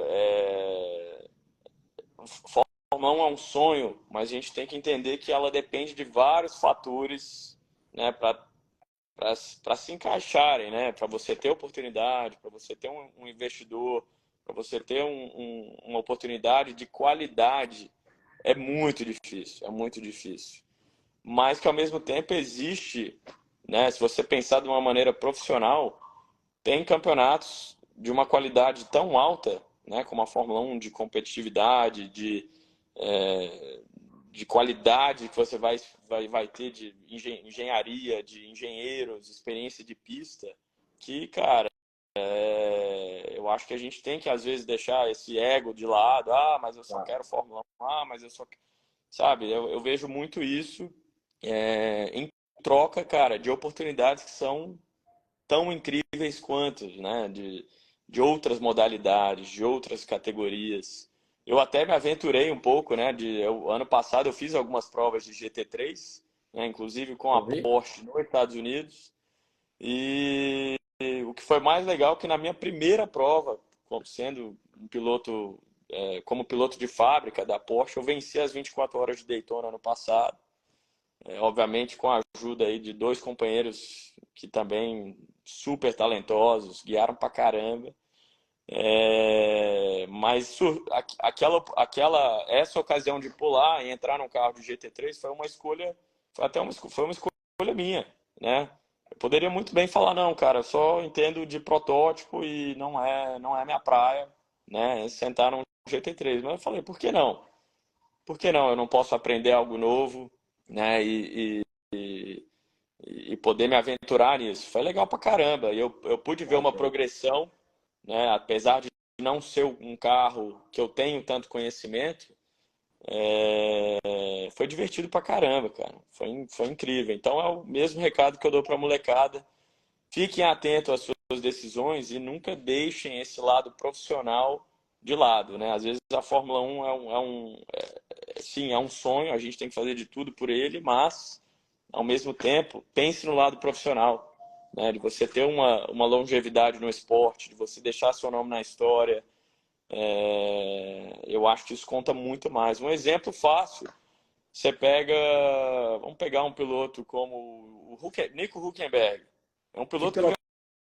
Fórmula 1 é um sonho, mas a gente tem que entender que ela depende de vários fatores, né, para se encaixarem, né? Para você ter oportunidade, para você ter um investidor, para você ter uma oportunidade de qualidade, é muito difícil, é muito difícil. Mas que ao mesmo tempo existe, né? Se você pensar de uma maneira profissional, tem campeonatos de uma qualidade tão alta, né? Como a Fórmula 1, de competitividade, é, de qualidade que você vai ter de engenharia, de engenheiros, experiência de pista, que, cara, eu acho que a gente tem que, às vezes, deixar esse ego de lado. Ah, mas eu só quero Fórmula 1. Ah, mas eu só... Sabe, eu vejo muito isso em troca, cara, de oportunidades que são tão incríveis quanto, né? De outras modalidades, de outras categorias. Eu até me aventurei um pouco, né? Ano passado eu fiz algumas provas de GT3, né, inclusive com a Eu vi? Porsche nos Estados Unidos. E o que foi mais legal é que na minha primeira prova, sendo um piloto, como piloto de fábrica da Porsche, eu venci as 24 horas de Daytona ano passado. Obviamente com a ajuda aí de dois companheiros que também super talentosos, guiaram pra caramba. Mas essa ocasião de pular e entrar num carro de GT3 foi uma escolha, foi uma escolha minha, né? Eu poderia muito bem falar, não, cara, eu só entendo de protótipo e não é minha praia, né? Sentar num GT3. Mas eu falei, por que não? Por que não? Eu não posso aprender algo novo, né? E poder me aventurar nisso. Foi legal pra caramba. Eu pude ver uma progressão, né? Apesar de não ser um carro que eu tenho tanto conhecimento, foi divertido pra caramba, cara. Foi incrível. Então é o mesmo recado que eu dou pra molecada. Fiquem atentos às suas decisões e nunca deixem esse lado profissional de lado, né? Às vezes a Fórmula 1 sim, é um sonho, a gente tem que fazer de tudo por ele, mas ao mesmo tempo, pense no lado profissional, né? De você ter uma longevidade no esporte, de você deixar seu nome na história. Eu acho que isso conta muito mais. Um exemplo fácil, você pega, vamos pegar um piloto como Nico Hülkenberg. É um Que piloto que ganhou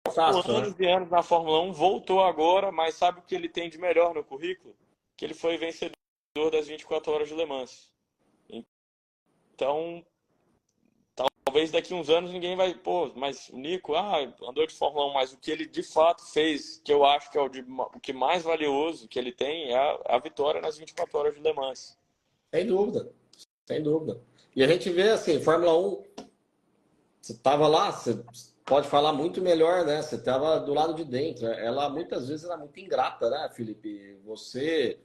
pilotaço, né? anos e anos na Fórmula 1, voltou agora, mas sabe o que ele tem de melhor no currículo? Que ele foi vencedor das 24 horas de Le Mans. Então, talvez daqui uns anos ninguém vai, pô, mas o Nico, andou de Fórmula 1, mas o que ele de fato fez, que eu acho que é o que mais valioso que ele tem, é a vitória nas 24 horas de Le Mans. Sem dúvida, sem dúvida. E a gente vê assim, Fórmula 1, você estava lá, você pode falar muito melhor, né? Você estava do lado de dentro. Ela muitas vezes era muito ingrata, né, Felipe? Você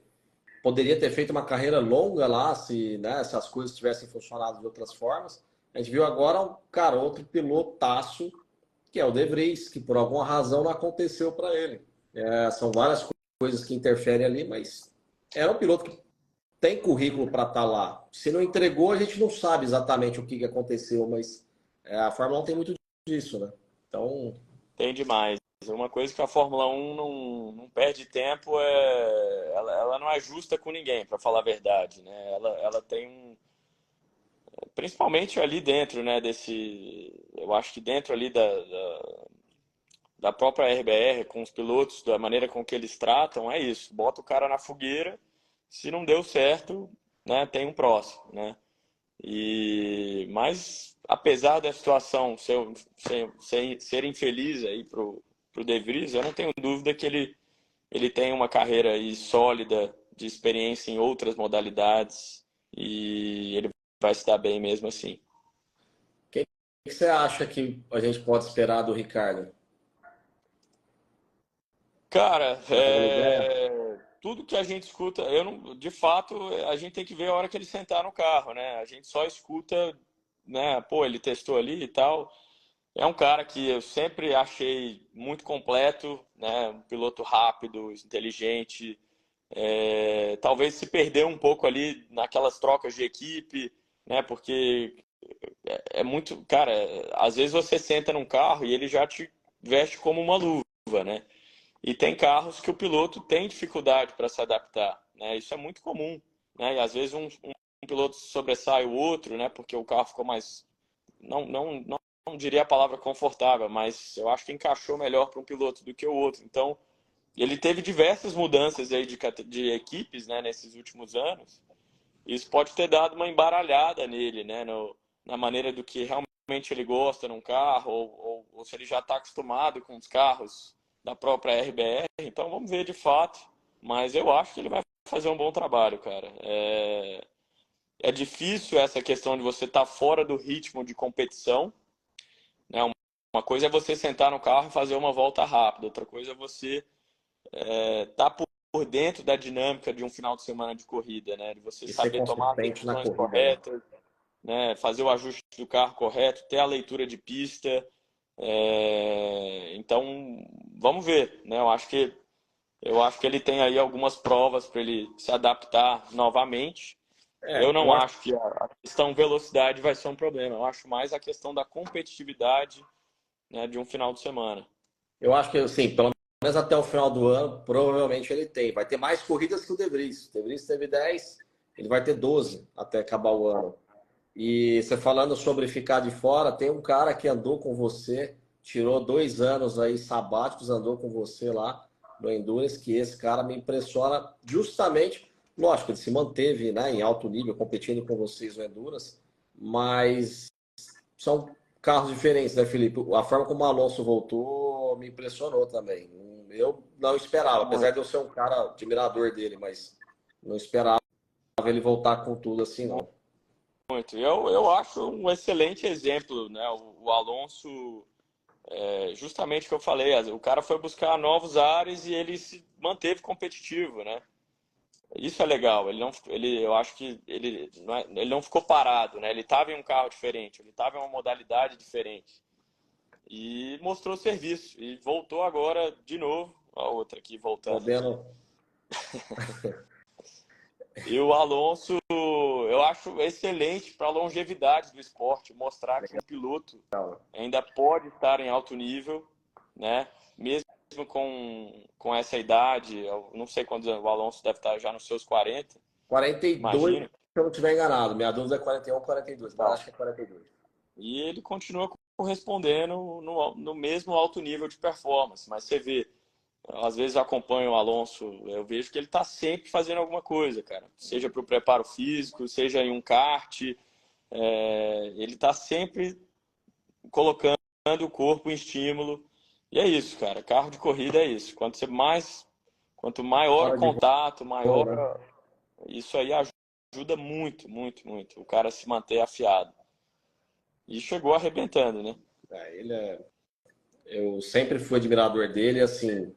poderia ter feito uma carreira longa lá se, né, se as coisas tivessem funcionado de outras formas. A gente viu agora, cara, outro pilotaço, que é o De Vries, que por alguma razão não aconteceu para ele. São várias coisas que interferem ali, mas era um piloto que tem currículo para estar lá. Se não entregou, a gente não sabe exatamente o que aconteceu, mas a Fórmula 1 tem muito disso, né? Então, Tem demais. Uma coisa que a Fórmula 1 não perde tempo ela não é justa com ninguém, para falar a verdade, né? Ela tem principalmente ali dentro, né, eu acho que dentro ali da própria RBR, com os pilotos, da maneira com que eles tratam, é isso. Bota o cara na fogueira, se não deu certo, né, tem um próximo, né? Mas apesar da situação ser infeliz aí pro De Vries, eu não tenho dúvida que ele tem uma carreira aí sólida de experiência em outras modalidades e ele vai se dar bem mesmo assim. o que você acha que a gente pode esperar do Ricardo? Cara, Tem alguma ideia? tudo que a gente escuta, eu não, de fato, a gente tem que ver a hora que ele sentar no carro, né? A gente só escuta, né? Pô, ele testou ali e tal. É um cara que eu sempre achei muito completo, né? Um piloto rápido, inteligente. Talvez se perdeu um pouco ali naquelas trocas de equipe, né? Porque é muito, cara, às vezes você senta num carro e ele já te veste como uma luva, né? E tem carros que o piloto tem dificuldade para se adaptar, né? Isso é muito comum, né? E às vezes um piloto sobressai o outro, né? Porque o carro ficou mais, não diria a palavra confortável, mas eu acho que encaixou melhor para um piloto do que o outro. Então, ele teve diversas mudanças aí de equipes, né? Nesses últimos anos. Isso pode ter dado uma embaralhada nele, né? Na maneira do que realmente ele gosta num carro, ou se ele já está acostumado com os carros da própria RBR. Então vamos ver de fato. Mas eu acho que ele vai fazer um bom trabalho, cara. É difícil essa questão de você estar fora do ritmo de competição, né? Uma coisa é você sentar no carro e fazer uma volta rápida, outra coisa é você estar por dentro da dinâmica de um final de semana de corrida, né? De você E ser saber tomar as consistente na decisões corrida, né? corretas, né? Fazer o ajuste do carro correto, ter a leitura de pista. Então, vamos ver, né? Eu acho que ele tem aí algumas provas para ele se adaptar novamente. Eu Eu não acho, acho que a questão velocidade vai ser um problema. Eu acho mais a questão da competitividade, né, de um final de semana. eu acho que, assim, pelo menos até o final do ano, provavelmente ele tem. Vai ter mais corridas que o De Vries. O De Vries teve 10, ele vai ter 12 até acabar o ano. E você falando sobre ficar de fora, tem um cara que andou com você, tirou 2 anos aí sabáticos, andou com você lá. no Endurance, que esse cara me impressiona justamente, lógico, ele se manteve, né, em alto nível, competindo com vocês no Endurance, mas são carros diferentes, né, Felipe? A forma como o Alonso voltou me impressionou também. Eu não esperava, apesar de eu ser um cara admirador dele, mas não esperava ele voltar com tudo assim, não. Muito. Eu acho um excelente exemplo, né? O Alonso, justamente o que eu falei, o cara foi buscar novos ares e ele se manteve competitivo, né? Isso é legal. Eu acho que ele não ficou parado, né? Ele estava em um carro diferente, ele estava em uma modalidade diferente e mostrou serviço e voltou agora de novo. A outra aqui voltando aqui. Podendo. E o Alonso, eu acho excelente para a longevidade do esporte, mostrar que um piloto ainda pode estar em alto nível, né? Mesmo com essa idade, eu não sei quantos anos, o Alonso deve estar já nos seus 40, 42, imagino. se eu não estiver enganado. Minha dúvida é 41 ou 42, mas Não. acho que é 42. E ele continua correspondendo no mesmo alto nível de performance, mas você vê, às vezes eu acompanho o Alonso, eu vejo que ele está sempre fazendo alguma coisa, cara. Seja para o preparo físico, seja em um kart, ele está sempre colocando o corpo em estímulo. E é isso, cara. Carro de corrida é isso. Quanto maior o Hora de contato, voo, maior né? isso aí ajuda muito, muito, muito o cara a se manter afiado. E chegou arrebentando, né? Ele é... Eu sempre fui admirador dele, assim,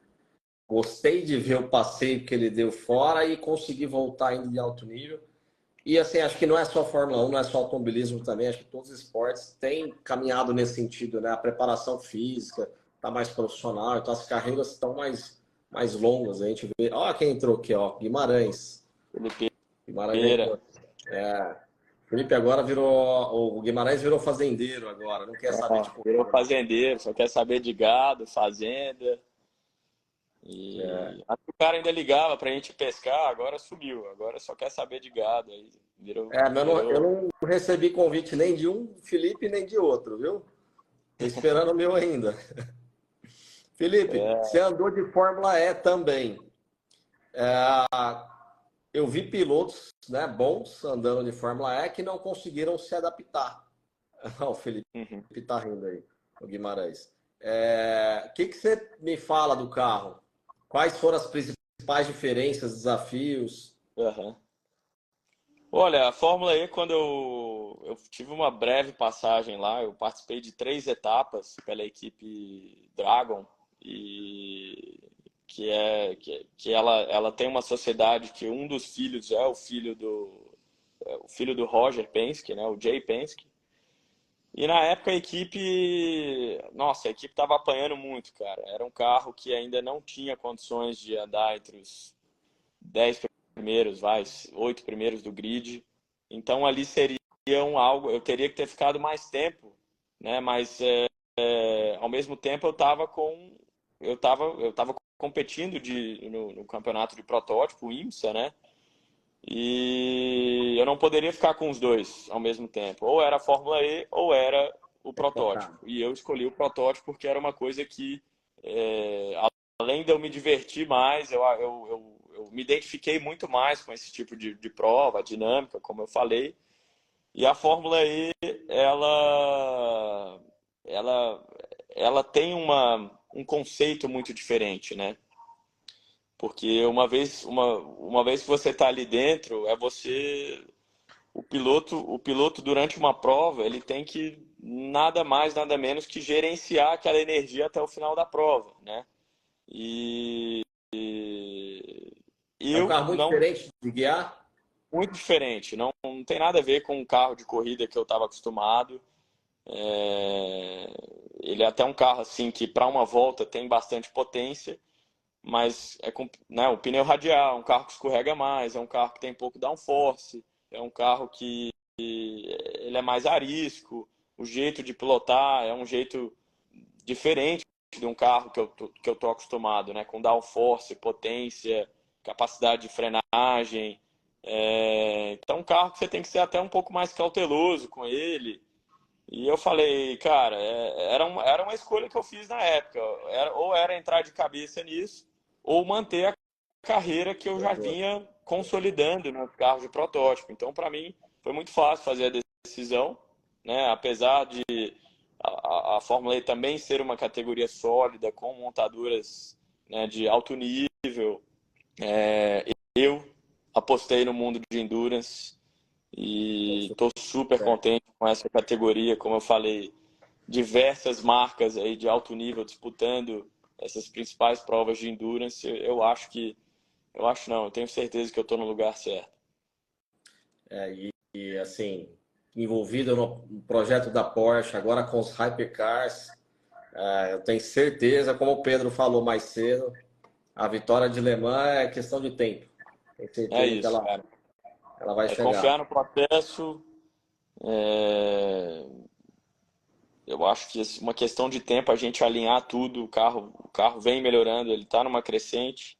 gostei de ver o passeio que ele deu fora e conseguir voltar ainda de alto nível. E assim, acho que não é só Fórmula 1, não é só automobilismo também, acho que todos os esportes têm caminhado nesse sentido, né? A preparação física está mais profissional, então as carreiras estão mais longas. A gente vê, ó, quem entrou aqui, ó, Guimarães. Felipe Guimarães Pereira. entrou. É, Felipe agora virou, o Guimarães virou fazendeiro agora, não quer saber de Virou corrida. fazendeiro, só quer saber de gado, fazenda. E o cara ainda ligava pra gente pescar, agora sumiu. Agora só quer saber de gado. Aí Mas eu virou. não recebi convite nem de um Felipe nem de outro, viu? Tô esperando o meu ainda. Felipe, você andou de Fórmula E também. Eu vi pilotos, né, bons andando de Fórmula E que não conseguiram se adaptar. O Felipe Uhum. tá rindo aí, o Guimarães. O que você me fala do carro? Quais foram as principais diferenças, desafios? Uhum. Olha, a Fórmula E, quando eu tive uma breve passagem lá, eu participei de 3 etapas pela equipe Dragon, e que ela tem uma sociedade que um dos filhos é o filho do Roger Penske, né, o Jay Penske. E na época nossa, a equipe estava apanhando muito, cara. Era um carro que ainda não tinha condições de andar entre os 10 primeiros, 8 primeiros do grid. Então ali seria eu teria que ter ficado mais tempo, né? Mas ao mesmo tempo eu tava competindo no campeonato de protótipo, o IMSA, né? E eu não poderia ficar com os dois ao mesmo tempo. Ou era a Fórmula E ou era o protótipo. E eu escolhi o protótipo porque era uma coisa que, é, além de eu me divertir mais, eu me identifiquei muito mais com esse tipo de prova, dinâmica, como eu falei. E a Fórmula E, ela, ela tem um conceito muito diferente, né? Porque uma vez que você está ali dentro, o piloto durante uma prova, ele tem que nada mais, nada menos que gerenciar aquela energia até o final da prova, né? E É um eu carro muito não diferente de guiar? muito diferente, não tem nada a ver com o carro de corrida que eu estava acostumado. Ele é até um carro assim que para uma volta tem bastante potência, mas né, o pneu radial, é um carro que escorrega mais, é um carro que tem pouco downforce, é um carro que ele é mais arisco, o jeito de pilotar é um jeito diferente de um carro que eu tô acostumado, né, com downforce, potência, capacidade de frenagem. Então, um carro que você tem que ser até um pouco mais cauteloso com ele. E eu falei, cara, era uma escolha que eu fiz na época. Ou era entrar de cabeça nisso, ou manter a carreira que eu já vinha consolidando nos carros de protótipo. Então, para mim, foi muito fácil fazer a decisão, né? Apesar de a Fórmula E também ser uma categoria sólida, com montadoras, né, de alto nível, eu apostei no mundo de endurance e estou super contente com essa categoria. Como eu falei, diversas marcas aí de alto nível disputando essas principais provas de endurance. Eu tenho certeza que eu estou no lugar certo. E assim, envolvido no projeto da Porsche, agora com os Hypercars, eu tenho certeza, como o Pedro falou mais cedo, a vitória de Le Mans é questão de tempo. Tenho É certeza que isso, cara. ela vai É chegar. confiar no processo. Eu acho que uma questão de tempo a gente alinhar tudo. O carro vem melhorando, ele está numa crescente.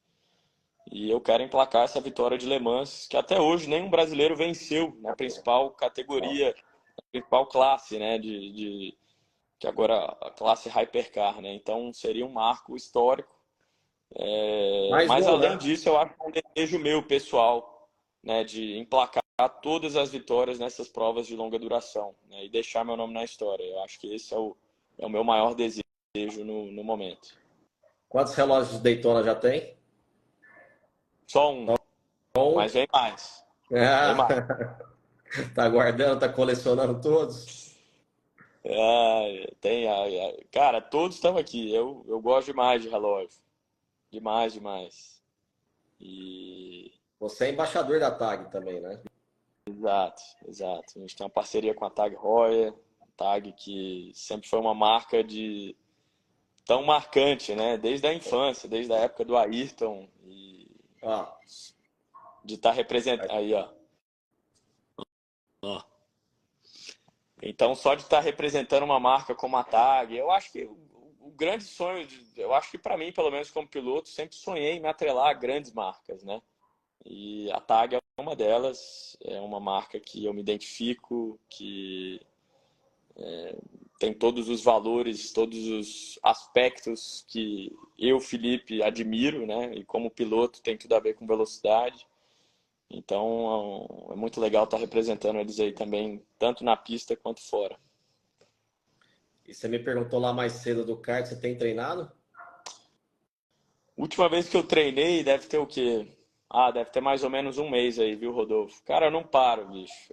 E eu quero emplacar essa vitória de Le Mans, que até hoje nenhum brasileiro venceu na principal categoria, na principal classe, né? Que agora a classe Hypercar, né? Então seria um marco histórico. Mais Mas um, além né? disso, eu acho que é um desejo meu pessoal, né, de emplacar todas as vitórias nessas provas de longa duração, né, e deixar meu nome na história. Eu acho que esse é o meu maior desejo no momento. Quantos relógios de Daytona já tem? Só um, mas Um. vem mais. Vem Ah, mais. tá guardando, tá colecionando todos? Cara, todos estão aqui. Eu gosto demais de relógio. Demais, demais. E Você é embaixador da TAG também, né? exato, exato. A gente tem uma parceria com a Tag Heuer, Tag que sempre foi uma marca de tão marcante, né? Desde a infância, desde a época do Ayrton e Ó, de estar representando aí, ó. Então, só de estar representando uma marca como a Tag, eu acho que o grande sonho, eu acho que para mim, pelo menos como piloto, sempre sonhei em me atrelar a grandes marcas, né? E a Tag é uma delas, é uma marca que eu me identifico, que tem todos os valores, todos os aspectos que eu, Felipe, admiro, né? E como piloto tem tudo a ver com velocidade. Então é muito legal estar representando eles aí também, tanto na pista quanto fora. e você me perguntou lá mais cedo do kart, você tem treinado? Última vez que eu treinei deve ter o quê? Deve ter mais ou menos um mês aí, viu, Rodolfo? Cara, eu não paro, bicho.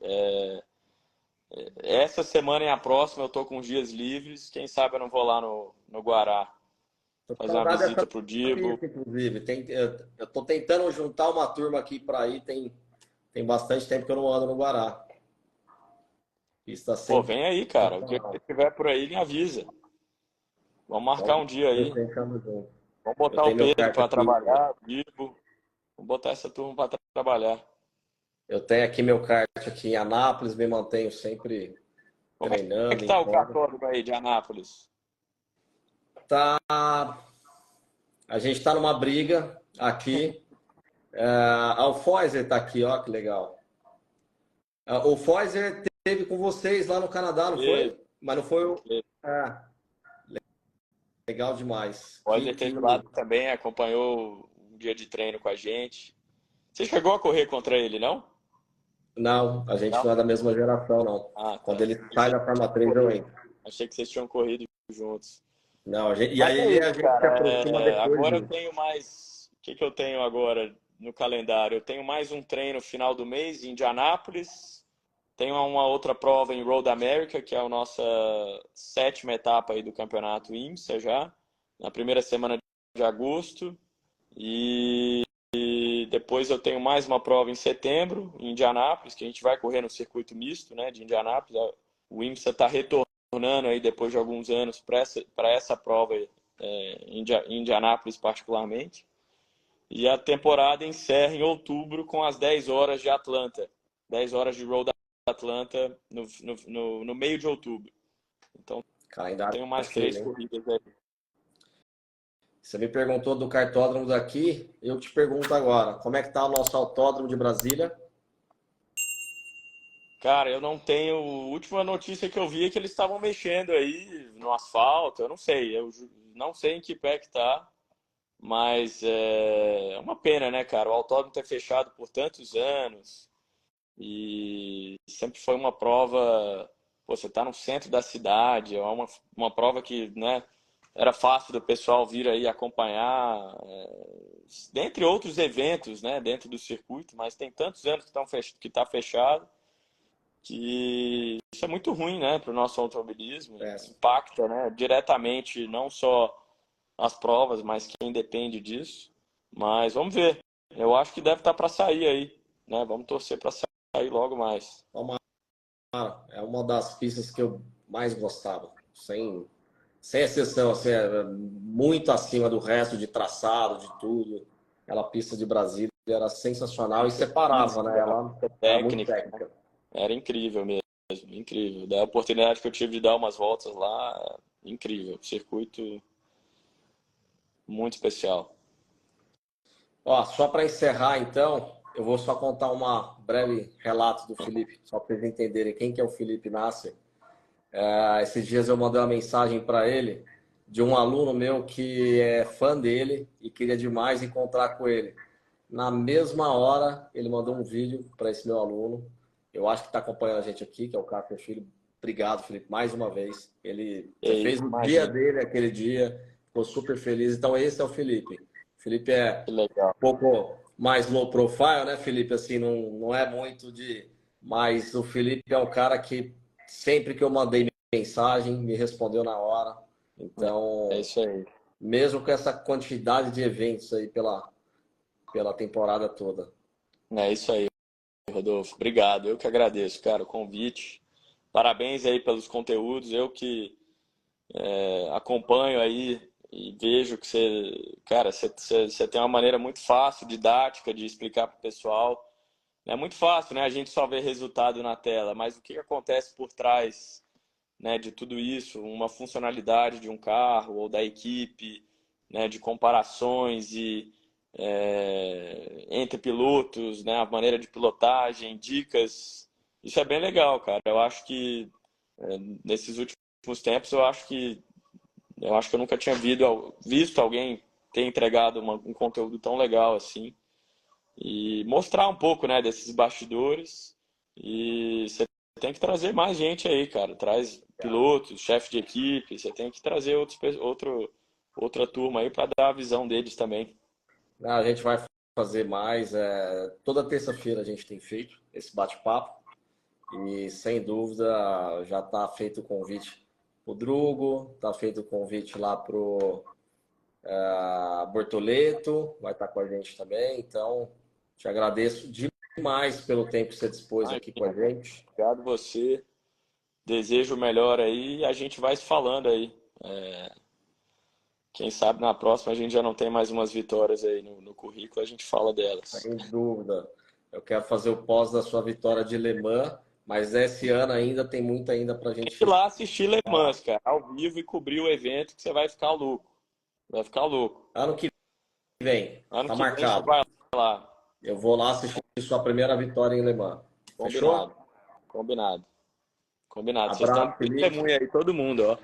Essa semana e a próxima eu tô com os dias livres. Quem sabe eu não vou lá no Guará Tô com fazer uma saudade visita dessa pro Dibo. pista, inclusive. Eu tô tentando juntar uma turma aqui para ir, tem bastante tempo que eu não ando no Guará. Pista Pô, vem aí, cara. O dia que você sensacional. estiver por aí, me avisa. Vamos marcar um dia aí. Fechamos junto. Vamos Eu botar o tenho meu Pedro kart para aqui, trabalhar, o Dibo. Vamos botar essa turma para trabalhar. eu tenho aqui meu kart aqui em Anápolis, me mantenho sempre Como é treinando que em tá o forma. cartódromo aí de Anápolis? Tá, a gente tá numa briga aqui. O Foiser tá aqui, ó, que legal. O Foiser teve com vocês lá no Canadá, não E, foi? Mas não foi o. e, Ah, legal demais. o Roger esteve lá também, acompanhou um dia de treino com a gente. Você chegou a correr contra ele, não? Não, a gente Não? não é da mesma geração, não. Ah, Quando tá. ele sai da Fórmula 3, eu entro. Achei que vocês tinham corrido juntos. Não, e Mas é aí a isso, gente se cara. aproxima depois Agora eu disso. tenho mais. O que que eu tenho agora no calendário? Eu tenho mais um treino final do mês em Indianápolis. Tenho uma outra prova em Road America, que é a nossa sétima etapa aí do campeonato IMSA já, na primeira semana de agosto. E depois eu tenho mais uma prova em setembro, em Indianápolis, que a gente vai correr no circuito misto, né, de Indianápolis. O IMSA está retornando aí depois de alguns anos para essa prova em Indianápolis particularmente. E a temporada encerra em outubro com as 10 horas de Atlanta. 10 horas de Road Atlanta no meio de outubro. Então, Calendário tenho tá mais cheio, três hein? corridas aí. Você me perguntou do cartódromo daqui, eu te pergunto agora, como é que tá o nosso autódromo de Brasília? Cara, eu não tenho. A última notícia que eu vi é que eles estavam mexendo aí no asfalto. Eu não sei. Eu não sei em que pé que tá. Mas é uma pena, né, cara? O autódromo ter fechado por tantos anos e sempre foi uma prova. Pô, você tá no centro da cidade, é uma prova que, né, era fácil do pessoal vir aí acompanhar, dentre outros eventos, né, dentro do circuito, mas tem tantos anos que está fechado que isso é muito ruim, né, para o nosso automobilismo. É, Impacta, né, diretamente não só as provas, mas quem depende disso. Mas vamos ver. Eu acho que deve estar para sair aí, né? Vamos torcer para sair logo mais. tomara. É uma das pistas que eu mais gostava, sem exceção, assim, é muito acima do resto de traçado, de tudo. Aquela pista de Brasília era sensacional e separava, né? Ela era muito Técnica, né? técnica. Era incrível mesmo, incrível. Da oportunidade que eu tive de dar umas voltas lá, incrível. Circuito muito especial. Ó, só para encerrar, então, eu vou só contar uma breve relato do Felipe, só para eles entenderem quem que é o Felipe Nasser. Esses dias eu mandei uma mensagem para ele de um aluno meu que é fã dele e queria demais encontrar com ele. Na mesma hora, ele mandou um vídeo para esse meu aluno. Eu acho que está acompanhando a gente aqui, que é o Caio, meu filho. Obrigado, Felipe, mais uma vez. E Você aí, fez o dia imagina, dele aquele dia, ficou super feliz. Então, esse é o Felipe. O Felipe é que legal. um pouco mais low profile, né, Felipe? Assim, não é muito de. Mas o Felipe é um cara que sempre que eu mandei mensagem, me respondeu na hora. É Então, isso aí. mesmo com essa quantidade de eventos aí pela temporada toda. É isso aí, Rodolfo. Obrigado. Eu que agradeço, cara, o convite. Parabéns aí pelos conteúdos. Eu que acompanho aí e vejo que você, cara, você tem uma maneira muito fácil, didática de explicar para o pessoal. É muito fácil, né? A gente só vê resultado na tela, mas o que acontece por trás, né, de tudo isso, uma funcionalidade de um carro ou da equipe, né, de comparações e entre pilotos, né, a maneira de pilotagem, dicas, isso é bem legal, cara. Eu acho que nesses últimos tempos, eu acho que eu nunca tinha visto alguém ter entregado um conteúdo tão legal assim e mostrar um pouco, né, desses bastidores. E você tem que trazer mais gente aí, cara. Traz pilotos, chefe de equipe. Você tem que trazer outra turma aí para dar a visão deles também. A gente vai fazer mais. Toda terça-feira a gente tem feito esse bate-papo. E sem dúvida já está feito o convite para o Drugo, está feito o convite lá para o Bortoleto, vai estar com a gente também. Então, te agradeço demais pelo tempo que você dispôs aqui com a Imagina, cara. gente. Obrigado você. Desejo o melhor aí e a gente vai se falando aí. Quem sabe na próxima a gente já não tem mais umas vitórias aí no currículo, a gente fala delas. Sem dúvida. Eu quero fazer o pós da sua vitória de Le Mans, mas esse ano ainda tem muito ainda para a Ir gente lá assistir Le falar. Mans, cara, ao vivo e cobrir o evento que você vai ficar louco. Vai ficar louco. Ano que vem, Ano tá que vem você marcado. vai lá. Eu vou lá assistir sua primeira vitória em Le Mans. Combinado. Fechou? Combinado. Combinado. Vocês estão de Abraço, Felipe. testemunha aí, todo mundo, ó.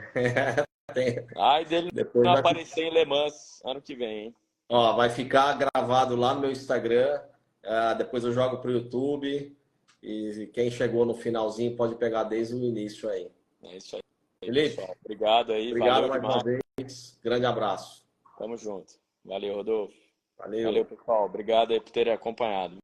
Ai dele Depois não vai, aparecer em Le Mans ano que vem, hein? ó, vai ficar gravado lá no meu Instagram. Depois eu jogo pro YouTube. E quem chegou no finalzinho pode pegar desde o início aí. É isso aí, Felipe, pessoal. Obrigado aí, obrigado valeu mais uma demais. vez. Grande abraço. Tamo junto. Valeu, Rodolfo. Valeu, Valeu. pessoal. Obrigado aí por terem acompanhado.